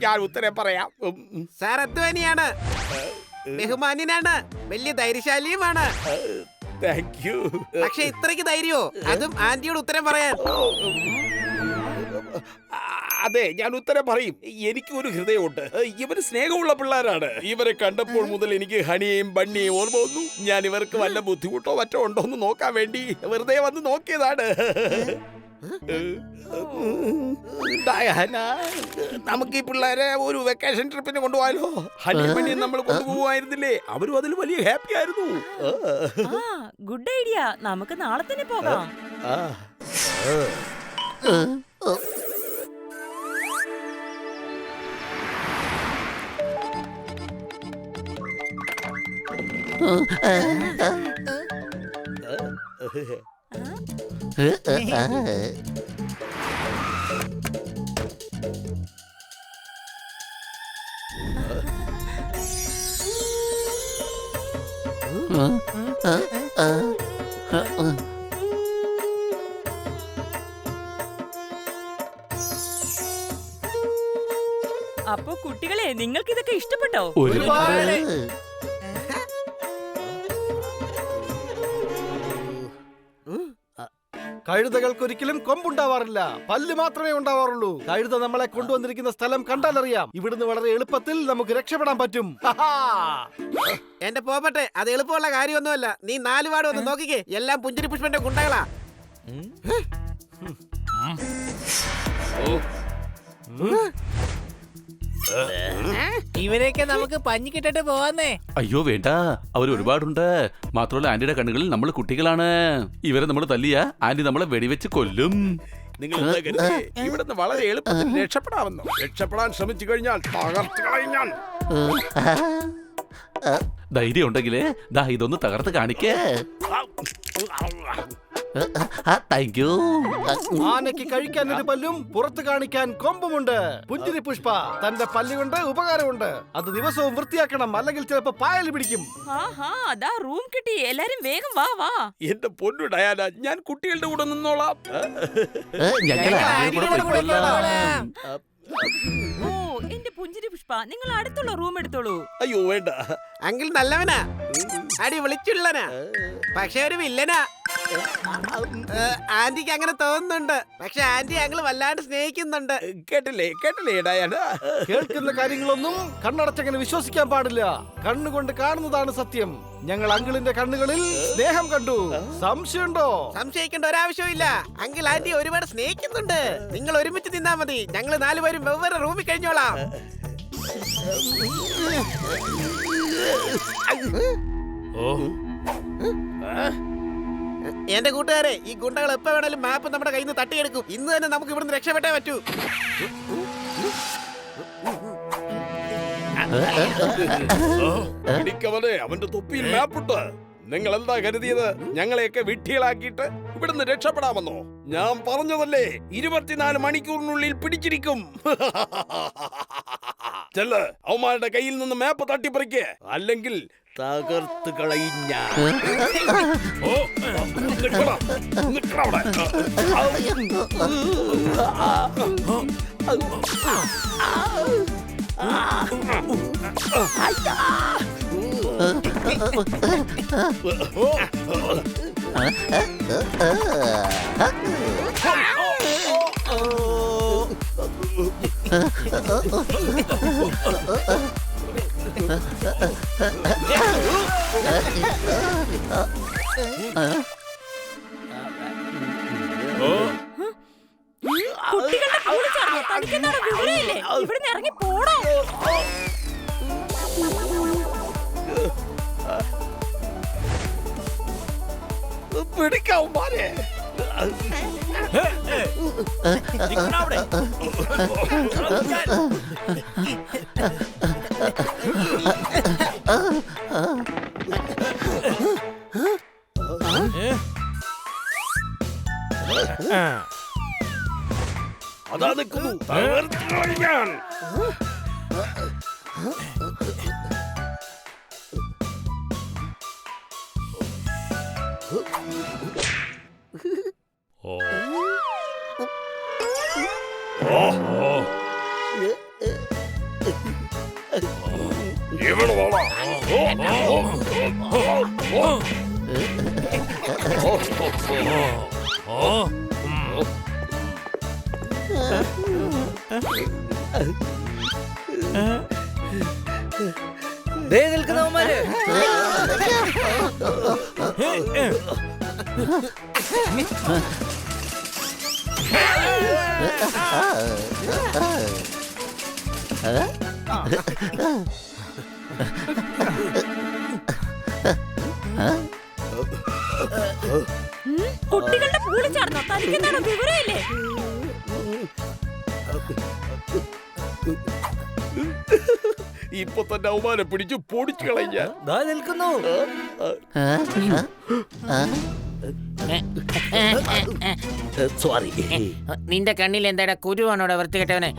ഞാൻ ഉത്തരം പറയാം. സാർ അധ്വാനിയാണ്, ബഹുമാന്യനാണ്, വലിയ ധൈര്യശാലിയുമാണ്. Thank you. പക്ഷെ ഇത്രയ്ക്ക് ധൈര്യമോ? അതും ആന്റിയോട് ഉത്തരം പറയാൻ. അതെ, ഞാൻ ഉത്തരം പറയും. എനിക്ക് ഒരു ഹൃദയമുണ്ട്. ഇവര് സ്നേഹമുള്ള പിള്ളേരാണ്. ഇവരെ കണ്ടപ്പോൾ മുതൽ എനിക്ക് ഹണിയെയും ബണ്ണിയെയും ഓർമ്മ വന്നു. ഞാൻ ഇവർക്ക് വല്ല ബുദ്ധിമുട്ടോ മറ്റോ ഉണ്ടോ എന്ന് നോക്കാൻ വേണ്ടി വെറുതെ വന്ന് നോക്കിയതാണ്. ഡയാന, നമുക്ക് ഈ പിള്ളേരെ ഒരു വെക്കേഷൻ ട്രിപ്പിന് കൊണ്ടുപോയാലോ? ഹണി ബണ്ണിയെ നമ്മൾ കൊണ്ടുപോകുമായിരുന്നില്ലേ? അവരും അതിൽ വലിയ ഹാപ്പി ആയിരുന്നു. Good idea. നമുക്ക് നാളെ തന്നെ പോകാം. അപ്പൊ കുട്ടികളെ, നിങ്ങൾക്ക് ഇതൊക്കെ ഇഷ്ടപ്പെട്ടോ? ഒരുപാട്. കഴുതകൾക്കൊരിക്കലും കൊമ്പുണ്ടാവാറില്ല, പല്ല് മാത്രമേ ഉണ്ടാവാറുള്ളൂ. കഴുത നമ്മളെ കൊണ്ടുവന്നിരിക്കുന്ന സ്ഥലം കണ്ടാലറിയാം. ഇവിടുന്ന് വളരെ എളുപ്പത്തിൽ നമുക്ക് രക്ഷപ്പെടാൻ പറ്റും. എന്റെ പോപ്പട്ടെ, അത് എളുപ്പമുള്ള കാര്യമൊന്നുമല്ല. നീ 4 വാർഡ് വന്ന് നോക്കിക്കേ, എല്ലാം പുഞ്ചിരി പുഷ്പന്റെ ഗുണ്ടകളാ. ഇവരെയൊക്കെ നമുക്ക് പഞ്ഞിക്കിട്ടിട്ട് പോവാന്നേ. അയ്യോ വേണ്ട, അവർ ഒരുപാടുണ്ട്. മാത്രമല്ല ആന്റിയുടെ കണ്ണുകളിൽ നമ്മൾ കുട്ടികളാണ്. ഇവരെ നമ്മൾ തല്ലിയ ആന്റി നമ്മളെ വെടിവെച്ച് കൊല്ലും. നിങ്ങൾ എന്താ കരുതിയേ? ഇവിടുന്ന് വളരെ എളുപ്പത്തിൽ രക്ഷപ്പെടാമെന്നോ? രക്ഷപ്പെടാൻ ശ്രമിച്ചു കഴിഞ്ഞാൽ തകർത്ത് കളയും. ധൈര്യം ഉണ്ടെങ്കിലേ ദാ ഇതൊന്ന് തകർത്ത് കാണിക്കേ. Thank you. ആനയ്ക്ക് കഴിക്കാൻ ഒരു പല്ലും പുറത്ത് കാണിക്കാൻ കൊമ്പുമുണ്ട്. പുഞ്ചിരി പുഷ്പ തന്റെ പല്ലുകൊണ്ട് ഉപകാരമുണ്ട്. അത് ദിവസവും വൃത്തിയാക്കണം, അല്ലെങ്കിൽ ചിലപ്പോ പായൽ പിടിക്കും. ആഹാ, അതാ റൂം കിട്ടി. എല്ലാരും വേഗം വാ വാ. എന്റെ പൊന്നു ഡയാന, ഞാൻ കുട്ടികളുടെ കൂടെ നിന്നോളാം. ഞങ്ങൾ ആന്റിയുടെ കൂടെ പോയിക്കൊള്ളാം. ഓ എന്റെ പുഞ്ചിരി പുഷ്പ, നിങ്ങൾ അടുത്തുള്ള റൂം എടുത്തോളൂ. അയ്യോ വേണ്ട. അങ്കിൾ നല്ലവനാ, അടി വിളിച്ചുള്ളനാ, പക്ഷെ ഒരു വില്ലനാ. ആന്റിക്ക് അങ്ങനെ തോന്നുന്നുണ്ട്, പക്ഷെ ആന്റി അങ്കിൾ വല്ലാണ്ട് സ്നേഹിക്കുന്നുണ്ട്. കേട്ടില്ലേ കേട്ടില്ലേ ഡയാന? കേൾക്കുന്ന കാര്യങ്ങളൊന്നും കണ്ണടച്ചങ്ങനെ വിശ്വസിക്കാൻ പാടില്ല. കണ്ണുകൊണ്ട് കാണുന്നതാണ് സത്യം. ഞങ്ങൾ അങ്കിളിന്റെ കണ്ണുകളിൽ സ്നേഹം കണ്ടു. സംശയമുണ്ടോ? സംശയിക്കേണ്ട ഒരാവശ്യവും ഇല്ല. അങ്കിൾ ആന്റി ഒരുപാട് സ്നേഹിക്കുന്നുണ്ട്. നിങ്ങൾ ഒരുമിച്ച് നിന്നാ മതി. ഞങ്ങൾ 4 പേരും വെവ്വേറെ റൂമിൽ കഴിഞ്ഞോളാം. എന്റെ കൂട്ടുകാരെ, ഈ ഗുണ്ടകൾ എപ്പോ വേണേലും മാപ്പ് നമ്മുടെ കയ്യിൽ നിന്ന് തട്ടിയെടുക്കും. ഇന്ന് തന്നെ നമുക്ക് ഇവിടുന്ന് രക്ഷപ്പെട്ടേ പറ്റൂ. പിടിക്കവനെ, അവന്റെ തൊപ്പിയിൽ മാപ്പിട്ട്. നിങ്ങൾ എന്താ കരുതിയത്? ഞങ്ങളെയൊക്കെ വിഡ്ഢികളാക്കിയിട്ട് ഇവിടുന്ന് രക്ഷപ്പെടാമെന്നോ? ഞാൻ പറഞ്ഞതല്ലേ, 24 മണിക്കൂറിനുള്ളിൽ പിടിച്ചിരിക്കും. ചെല്ല്, അവന്മാരുടെ കയ്യിൽ നിന്ന് മാപ്പ് തട്ടിപ്പറിക്ക്, അല്ലെങ്കിൽ തകർത്ത് കളയിഞ്ഞ. കുട്ടികളുടെ കൂടെ ചേർന്ന് തനിക്കെന്താണ് വിവരമില്ലേ? ഇവിടുന്ന് ഇറങ്ങി പോടോ. പിടിക്കാവുമാരെ. അതാ നിൽക്കുന്നു, തകർത്ത് കളയാൻ. ഇവിടെ വാടാ. ദേ നിൽക്കുന്നവന്മാര്. കുട്ടികളുടെ പൂളി ചാടുന്നോ? തനിക്കെന്താണ് വിവരമില്ലേ? ഇപ്പൊ തന്നെ അവമാനം പിടിച്ചു പൊടിച്ചു കളഞ്ഞ. ദാ നിൽക്കുന്നു. സോറി. നിന്റെ കണ്ണിൽ എന്താ കുരുവാണോടെ വൃത്തികെട്ടവനെ?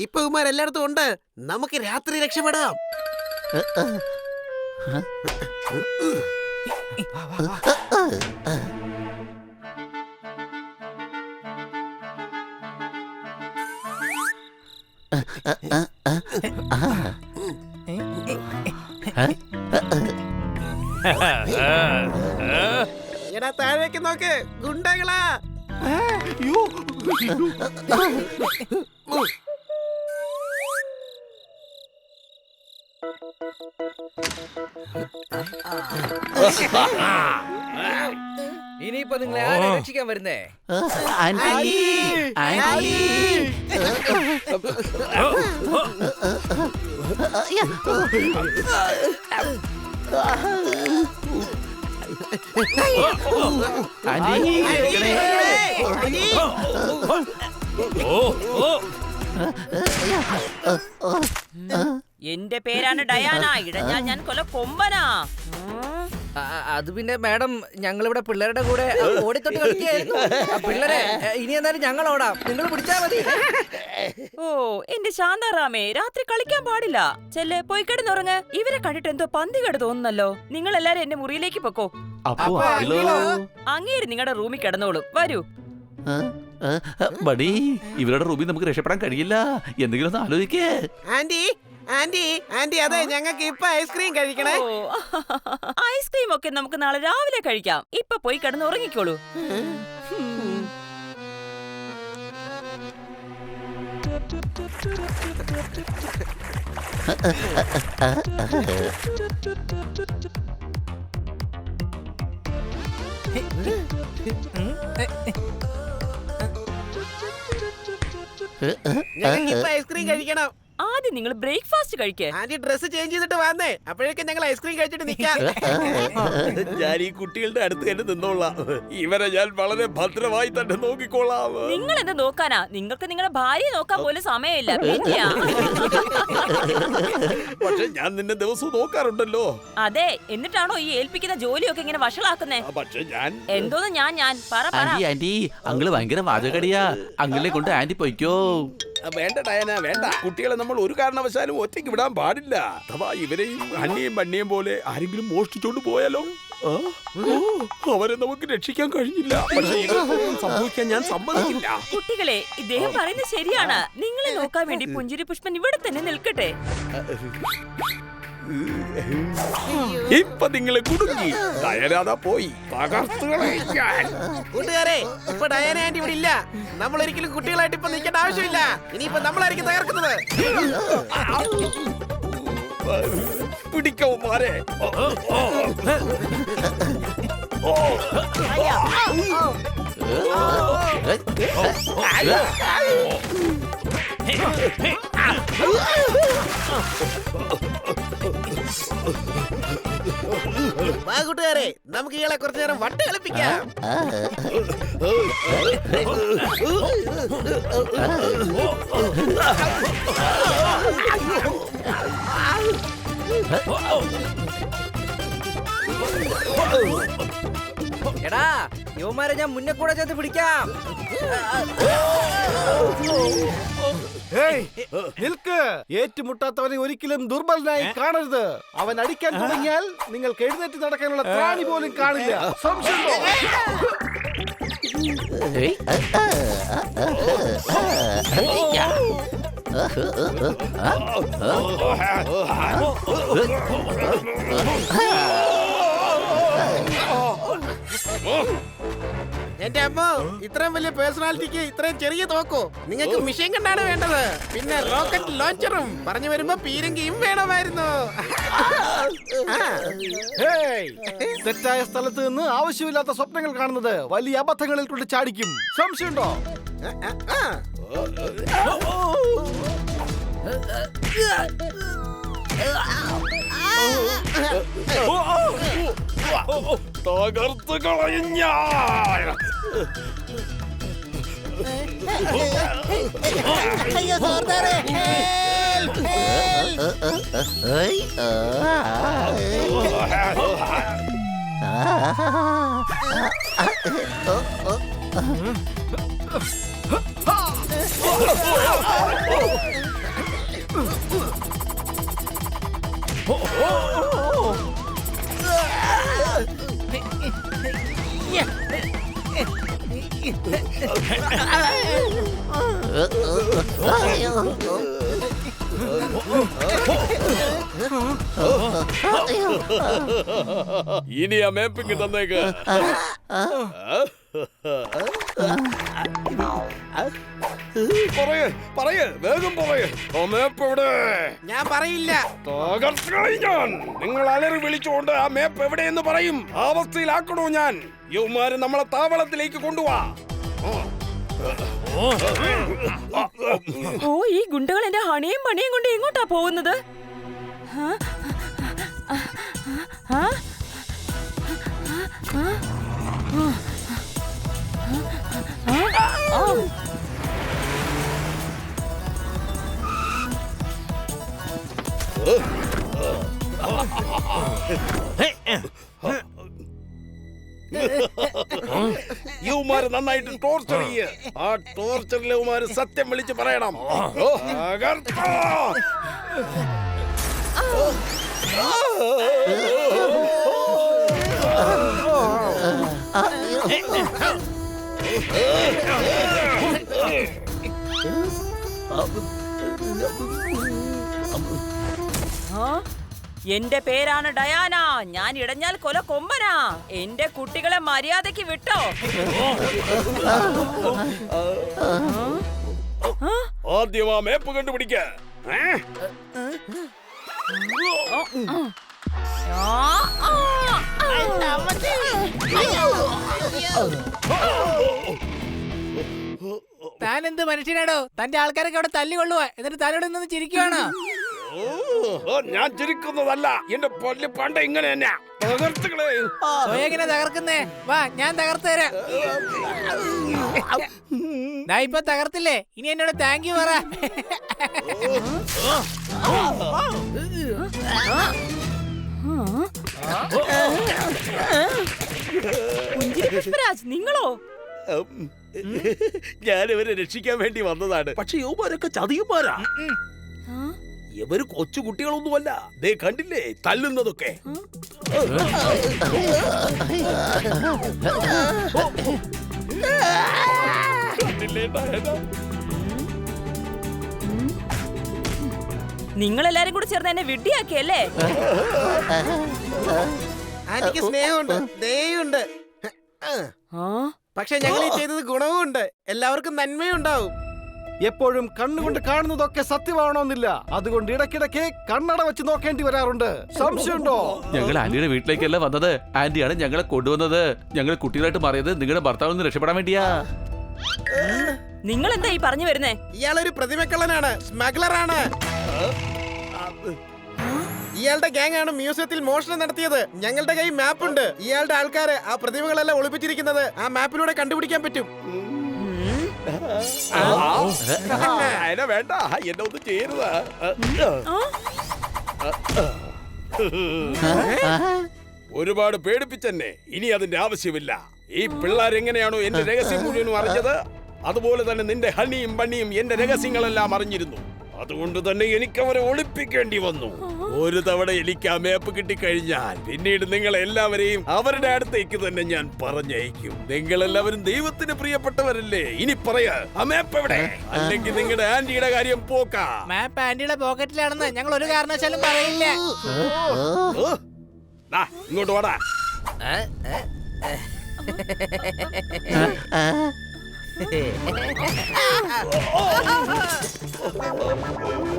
ഇപ്പൊ ഇവന്മാരെല്ലായിടത്തും ഉണ്ട്. നമുക്ക് രാത്രി രക്ഷപ്പെടാം. എടാ താഴേക്ക് നോക്ക്, ഗുണ്ടകളാ. ഇനിയിപ്പോ നിങ്ങളെ ആരാ രക്ഷിക്കാൻ വരുന്നേ? എന്റെ പേരാണ് ഡയാന. ഇടഞ്ഞാൽ ഞാൻ കൊല കൊമ്പനാ. അത് പിന്നെ മാഡം, ഞങ്ങളിവിടെ പിള്ളേരുടെ കൂടെ ഓടിത്തൊട്ട് കളിക്കുകയായിരുന്നു. പിള്ളേരെ ഇനി എന്നാലും ഞങ്ങൾ ഓടാം, നിങ്ങൾ പിടിച്ചാ മതി. ഓ എന്റെ ശാന്താറാമേ, രാത്രി കളിക്കാൻ പാടില്ല. ചെല്ലെ പോയി കിടന്നുറങ്ങ്. ഇവരെ കണ്ടിട്ട് എന്തോ പന്തികേട് തോന്നുന്നല്ലോ. നിങ്ങൾ എല്ലാരും എന്റെ മുറിയിലേക്ക് പൊക്കോ. അങ്ങേര് നിങ്ങളുടെ റൂമിൽ കിടന്നോളും. വരൂ. ബഡി, ഇവരുടെ റൂമിൽ നമുക്ക് രക്ഷപ്പെടാൻ കഴിയില്ല. എന്തെങ്കിലും ഒന്ന് ആലോചിക്കേ. ആന്റി ആന്റി ആന്റി, അതെ ഞങ്ങൾക്ക് ഇപ്പൊ ഐസ്ക്രീം കഴിക്കണേ. ഐസ്ക്രീം ഒക്കെ നമുക്ക് നാളെ രാവിലെ കഴിക്കാം. ഇപ്പൊ പോയി കിടന്ന് ഉറങ്ങിക്കോളൂ. ഞങ്ങൾക്ക് ഇപ്പൊ ഐസ്ക്രീം കഴിക്കണം. ആദ്യം നിങ്ങൾ ബ്രേക്ക്ഫാസ്റ്റ് കഴിക്കേ. ആന്റി ഡ്രസ് ചേഞ്ച് ചെയ്തിട്ട് വന്നേ, അപ്പോഴേക്കും ഞങ്ങൾ ഐസ്ക്രീം കഴിച്ചിട്ട് നിൽക്കാം. ഞാൻ ഈ കുട്ടികളുടെ അടുത്ത് തന്നെ നിന്നോളാം. ഇവരെ ഞാൻ വളരെ ഭദ്രമായി തന്നെ നോക്കിക്കോളാം. നിങ്ങൾ എന്ത് നോക്കാനാ? നിങ്ങൾക്ക് നിങ്ങളുടെ ഭാര്യയെ നോക്കാൻ പോലും സമയമില്ല. പിന്നെയാ? പക്ഷെ ഞാൻ നിന്നെ ദിവസവും നോക്കാറുണ്ടല്ലോ. അതെ, എന്നിട്ടാണോ ഈ ഏൽപ്പിക്കുന്ന ജോലിയൊക്കെ ഇങ്ങനെ വഷളാക്കുന്നേ? പക്ഷെ ഞാൻ എന്തോന്ന് ഞാൻ പറ. ആന്റി, അങ്കിള് ഭയങ്കര വാചകടിയാ. അങ്കിളിനെ കൊണ്ട് ആന്റി പൊയ്ക്കോ. വേണ്ട ഡയന, വേണ്ട. കുട്ടികളെ നമ്മൾ ഒരു കാരണവശാലും ഒറ്റയ്ക്ക് വിടാൻ പാടില്ല. അഥവാ ഇവരെയും അണ്ണിയും ബണ്ണിയും പോലെ ആരെങ്കിലും മോഷ്ടിച്ചോണ്ട് പോയാലോ? അവരെ നമുക്ക് രക്ഷിക്കാൻ കഴിഞ്ഞില്ല. പക്ഷേ ഇതൊന്നും സംഭവിക്കാൻ ഞാൻ സമ്മതിക്കില്ല. കുട്ടികളെ, ഇദ്ദേഹം പറയുന്നത് ശരിയാണ്. നിങ്ങളെ നോക്കാൻ വേണ്ടി പുഞ്ചിരി പുഷ്പൻ ഇവിടെ തന്നെ നിൽക്കട്ടെ. ഇപ്പൊ നിങ്ങളെ കുടുങ്ങി. ഡയനാ പോയി. കൂട്ടുകാരെ, ഇപ്പൊ ഡയാന ആന്റി ഇവിടെ ഇല്ല. നമ്മൾ ഒരിക്കലും കുട്ടികളായിട്ട് ഇപ്പൊ നിൽക്കേണ്ട ആവശ്യമില്ല. ഇനിയിപ്പോ നമ്മളായിരിക്കും തകർക്കുന്നത്. പിടിക്കോ മാരെ. വാ കൂട്ടുകാരെ, നമുക്ക് ഇയാളെ കുറച്ചു നേരം വട്ട് കളിപ്പിക്കാം. എടാ, യുവമാരെ ഞാൻ മുന്നേ കൂടെ ചേർത്ത് പിടിക്കാം. നിൽക്ക്. ഏറ്റുമുട്ടാത്തവനെ ഒരിക്കലും ദുർബലനായി കാണരുത്. അവൻ അടിക്കാൻ തുടങ്ങിയാൽ നിങ്ങൾക്ക് എഴുന്നേറ്റ് നടക്കാനുള്ള ത്രാണി പോലും കാണില്ല. സംശയമുണ്ടോ? എന്റെ അമ്മ, ഇത്രയും വലിയ പേഴ്സണാലിറ്റിക്ക് ഇത്രയും ചെറിയ തോക്കോ? നിങ്ങൾക്ക് മിഷൻ കണ്ടാണ് വേണ്ടത്. പിന്നെ റോക്കറ്റ് ലോഞ്ചറും പറഞ്ഞു വരുമ്പോ പീരങ്കിയും വേണമായിരുന്നു. തെറ്റായ സ്ഥലത്ത് നിന്ന് ആവശ്യമില്ലാത്ത സ്വപ്നങ്ങൾ കാണുന്നത് വലിയ അബദ്ധങ്ങളിൽ കൊണ്ട് ചാടിക്കും. സംശയമുണ്ടോ? തകർത്ത് കളയും ഞാൻ. ഇനി ആ മാപ്പിങ് തന്നേക്ക്. പറയ് വേഗം പറയ്. ആ മേപ്പ് എവിടെ? ഞാൻ പറയില്ല. തകർത്തുകളയും ഞാൻ. നിങ്ങൾ അലറി വിളിച്ചുകൊണ്ട് ആ മേപ്പ് എവിടെയെന്ന് പറയും. ആ അവസ്ഥയിലാക്കണോ ഞാൻ? യൗമാര് നമ്മളെ താവളത്തിലേക്ക് കൊണ്ടുപോവാ. ഓ, ഈ ഗുണ്ടകൾ എന്റെ ഹണിയും പണിയും കൊണ്ട് എങ്ങോട്ടാ പോകുന്നത്? യൗമാര് നന്നായിട്ട് ടോർച്ചർ ചെയ്യ്. ആ ടോർച്ചറിൽ യൗമാര് സത്യം വിളിച്ച് പറയണം. തകർത്തോ. എന്റെ പേരാണ് ഡയാന. ഞാൻ ഇടഞ്ഞാൽ കൊല കൊമ്പനാ. എന്റെ കുട്ടികളെ മര്യാദയ്ക്ക് വിട്ടോ. ആദ്യം ആ മേപ്പ് കണ്ടുപിടിക്ക. താൻ എന്ത് മനുഷ്യനാടോ? തന്റെ ആൾക്കാരൊക്കെ അവിടെ തല്ലിക്കൊള്ളുക, എന്നിട്ട് തലയുടെ നിന്ന് ചിരിക്കുവാണ്. ഞാൻ ചിരിക്കുന്നതല്ല, എന്റെ പൊല്ല് പണ്ട് ഇങ്ങനെ തന്നെ. തകർത്തുകളെ. എങ്ങനെ തകർക്കുന്നേ? വാ, ഞാൻ തകർത്ത് തരാം. ഇപ്പൊ തകർത്തില്ലേ? ഇനി എന്നോട് താങ്ക് യു പറ. പുഷ്പരാജ്, നിങ്ങളോ? ഞാനിവരെ രക്ഷിക്കാൻ വേണ്ടി വന്നതാണ്. പക്ഷെ യൗമാരൊക്കെ ചതിയന്മാരാ. ഇവര് കൊച്ചു കുട്ടികളൊന്നുമല്ല. ദേ കണ്ടില്ലേ തല്ലുന്നതൊക്കെ. നിങ്ങളെല്ലാരും കൂടി ചേർന്ന് എന്നെ വിഡ്ഢിയാക്കിയല്ലേ? ആന്റിക്ക് സ്നേഹമുണ്ട്, ദയുണ്ട്. പക്ഷെ ഞങ്ങൾ ഈ ചെയ്തത് ഗുണവുമുണ്ട്. എല്ലാവർക്കും നന്മയുണ്ടാവും. എപ്പോഴും കണ്ണുകൊണ്ട് കാണുന്നതൊക്കെ സത്യമാവണമെന്നില്ല. അതുകൊണ്ട് ഇടയ്ക്കിടയ്ക്ക് കണ്ണട വെച്ച് നോക്കേണ്ടി വരാറുണ്ട്. സംശയമുണ്ടോ? ഞങ്ങൾ ആന്റിയുടെ വീട്ടിലേക്കല്ല വന്നത്. ആന്റിയാണ് ഞങ്ങളെ കൊണ്ടുവന്നത്. ഞങ്ങൾ കുട്ടികളായിട്ട് മാറിയത് നിങ്ങളുടെ ഭർത്താവിൽ നിന്ന് രക്ഷപ്പെടാൻ വേണ്ടിയാ. നിങ്ങൾ എന്താ ഈ പറഞ്ഞു വരുന്നേ? ഇയാളൊരു പ്രതിമക്കള്ളനാണ്, സ്മഗ്ലറാണ്. ഇയാളുടെ ഗ്യാങ് ആണ് മ്യൂസിയത്തിൽ മോഷണം നടത്തിയത്. ഞങ്ങളുടെ കയ്യിൽ മാപ്പുണ്ട്. ഇയാളുടെ ആൾക്കാര് ആ പ്രതിമകളെല്ലാം ഒളിപ്പിച്ചിരിക്കുന്നത് ആ മാപ്പിലൂടെ കണ്ടുപിടിക്കാൻ പറ്റും. വേണ്ട, എന്നെ ഒന്നും ചെയ്യരുത്. ഒരുപാട് പേടിപ്പിച്ചെന്നെ. ഇനി അതിന്റെ ആവശ്യമില്ല. ഈ പിള്ളേരെങ്ങനെയാണോ എന്റെ രഹസ്യം മുഴുവനും അറിഞ്ഞത്, അതുപോലെ തന്നെ നിന്റെ ഹണിയും ബണ്ണിയും എന്റെ രഹസ്യങ്ങളെല്ലാം അറിഞ്ഞിരുന്നു. അതുകൊണ്ട് തന്നെ എനിക്ക് അവരെ ഒളിപ്പിക്കേണ്ടി വന്നു. ഒരു തവണ എനിക്ക് ആ മേപ്പ് കിട്ടിക്കഴിഞ്ഞാൽ പിന്നീട് നിങ്ങൾ എല്ലാവരെയും അവരുടെ അടുത്തേക്ക് തന്നെ ഞാൻ പറഞ്ഞയക്കും. നിങ്ങൾ എല്ലാവരും ദൈവത്തിന് പ്രിയപ്പെട്ടവരല്ലേ? ഇനി പറയാ, ആ മേപ്പ് എവിടെ? അല്ലെങ്കിൽ നിങ്ങളുടെ ആന്റിയുടെ കാര്യം പോക്കാ. മാപ്പ് ആന്റിയുടെ പോക്കറ്റിലാണെന്ന് ഞങ്ങൾ ഒരു കാരണവശാലും പറയില്ല. ഇങ്ങോട്ട് വാടാ.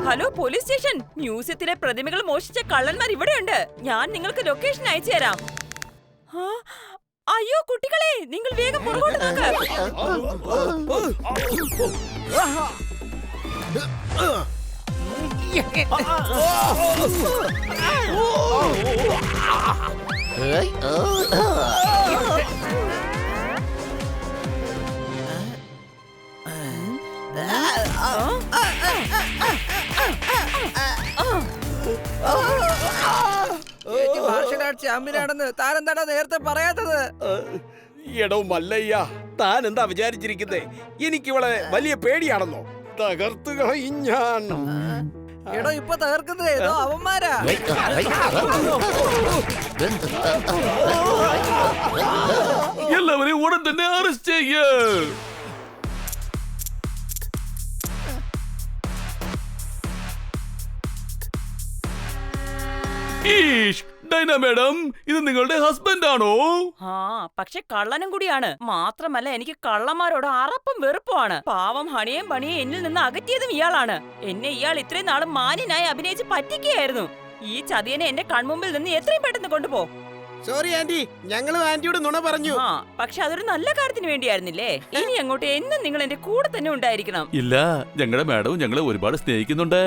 Hello police station. മ്യൂസിയത്തിലെ പ്രതിമകൾ മോഷിച്ച കള്ളന്മാർ ഇവിടെയുണ്ട്. ഞാൻ നിങ്ങൾക്ക് ലൊക്കേഷൻ അയച്ചു തരാം. അയ്യോ കുട്ടികളെ, നിങ്ങൾ വേഗം പുറകോട്ട് നോക്ക്. ചാമ്പ്യനാണെന്ന് താനെന്താടാ നേരത്തെ പറയാത്തത്? എടോ മല്ലയ്യ, താൻ എന്താ വിചാരിച്ചിരിക്കുന്നേ? എനിക്കിവളെ വലിയ പേടിയാണെന്നോ? തകർത്തുക ഞാൻ. എടോ ഇപ്പൊ തകർക്കുന്നത് ഏതോ അവന്മാരാ. എല്ലാവരെയും ഉടൻ തന്നെ അറസ്റ്റ് ചെയ്യ്. ഈഷ്, ഡൈന മാഡം, ഇത് നിങ്ങളുടെ ഹസ്ബൻഡ് ആണോ? ആ പക്ഷെ കള്ളനും കൂടിയാണ്. മാത്രമല്ല എനിക്ക് കള്ളന്മാരോട് അറപ്പും വെറുപ്പുമാണ്. പാവം ഹണിയേം പണിയേം എന്നിൽ നിന്ന് അകറ്റിയതും ഇയാളാണ്. എന്നെ ഇയാൾ ഇത്രയും നാളും മാന്യനായി അഭിനയിച്ച് പറ്റിക്കുകയായിരുന്നു. ഈ ചതിയനെ എന്റെ കൺമുമ്പിൽ നിന്ന് എത്രയും പെട്ടെന്ന് കൊണ്ടുപോ. സോറി ആന്റി, ഞങ്ങളും ആന്റിയോട് നുണ പറഞ്ഞു. ആ പക്ഷെ അതൊരു നല്ല കാര്യത്തിന് വേണ്ടിയായിരുന്നില്ലേ? ഇനി അങ്ങോട്ട് എന്നും നിങ്ങൾ എന്റെ കൂടെ തന്നെ ഉണ്ടായിരിക്കണം. ഇല്ല, ഞങ്ങളുടെ മാഡവും ഞങ്ങളെ ഒരുപാട് സ്നേഹിക്കുന്നുണ്ട്.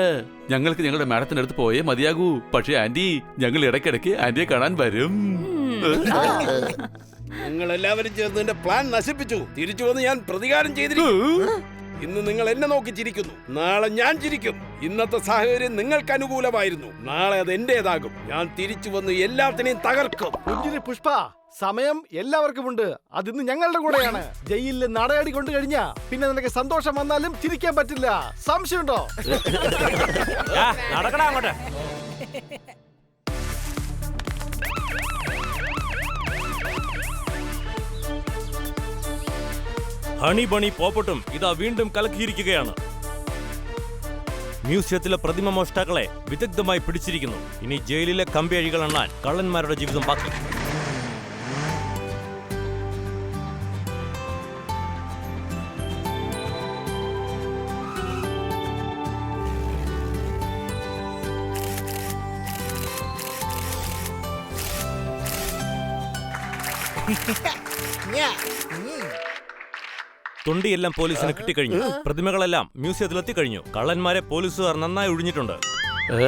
ഞങ്ങൾക്ക് ഞങ്ങളുടെ മാഡത്തിന്റെ അടുത്ത് പോയേ മതിയാകൂ. പക്ഷേ ആന്റി, ഞങ്ങൾ ഇടയ്ക്കിടയ്ക്ക് ആന്റിയെ കാണാൻ വരും. നിങ്ങൾ എല്ലാവരും ചേർന്ന് എന്റെ പ്ലാൻ നശിപ്പിച്ചു. തിരിച്ചു വന്ന് ഞാൻ പ്രതികാരം ചെയ്തിരിക്കും. ഇന്ന് നിങ്ങൾ എന്നെ നോക്കി ചിരിക്കുന്നു, നാളെ ഞാൻ ചിരിക്കും. ഇന്നത്തെ സാഹചര്യം നിങ്ങൾക്ക് അനുകൂലമായിരുന്നു, നാളെ അത് എന്റേതാകും. ഞാൻ തിരിച്ചു വന്ന് എല്ലാത്തിനെയും തകർക്കും. പുഞ്ചിരി പുഷ്പ, സമയം എല്ലാവർക്കുമുണ്ട്. അതിന്ന് ഞങ്ങളുടെ കൂടെയാണ്. ജയിലിൽ നടയാടി കൊണ്ടു കഴിഞ്ഞാ പിന്നെ നിനക്ക് സന്തോഷം വന്നാലും ചിരിക്കാൻ പറ്റില്ല. സംശയമുണ്ടോ? നടക്കടാ അങ്ങോട്ട്. ഹണി ബണി പോപ്പട്ടും ഇതാ വീണ്ടും കലക്കിയിരിക്കുകയാണ്. മ്യൂസിയത്തിലെ പ്രതിമ മോഷ്ടാക്കളെ വിദഗ്ധമായി പിടിച്ചിരിക്കുന്നു. ഇനി ജയിലിലെ കമ്പിയഴികൾ എണ്ണാൻ കള്ളന്മാരുടെ ജീവിതം ബാക്കി. തൊണ്ടിയെല്ലാം പോലീസിന് കിട്ടിക്കഴിഞ്ഞു. പ്രതിമകളെല്ലാം മ്യൂസിയത്തിലെത്തി കഴിഞ്ഞു. കള്ളന്മാരെ പോലീസുകാർ നന്നായി ഒഴിഞ്ഞിട്ടുണ്ട്. ഏ?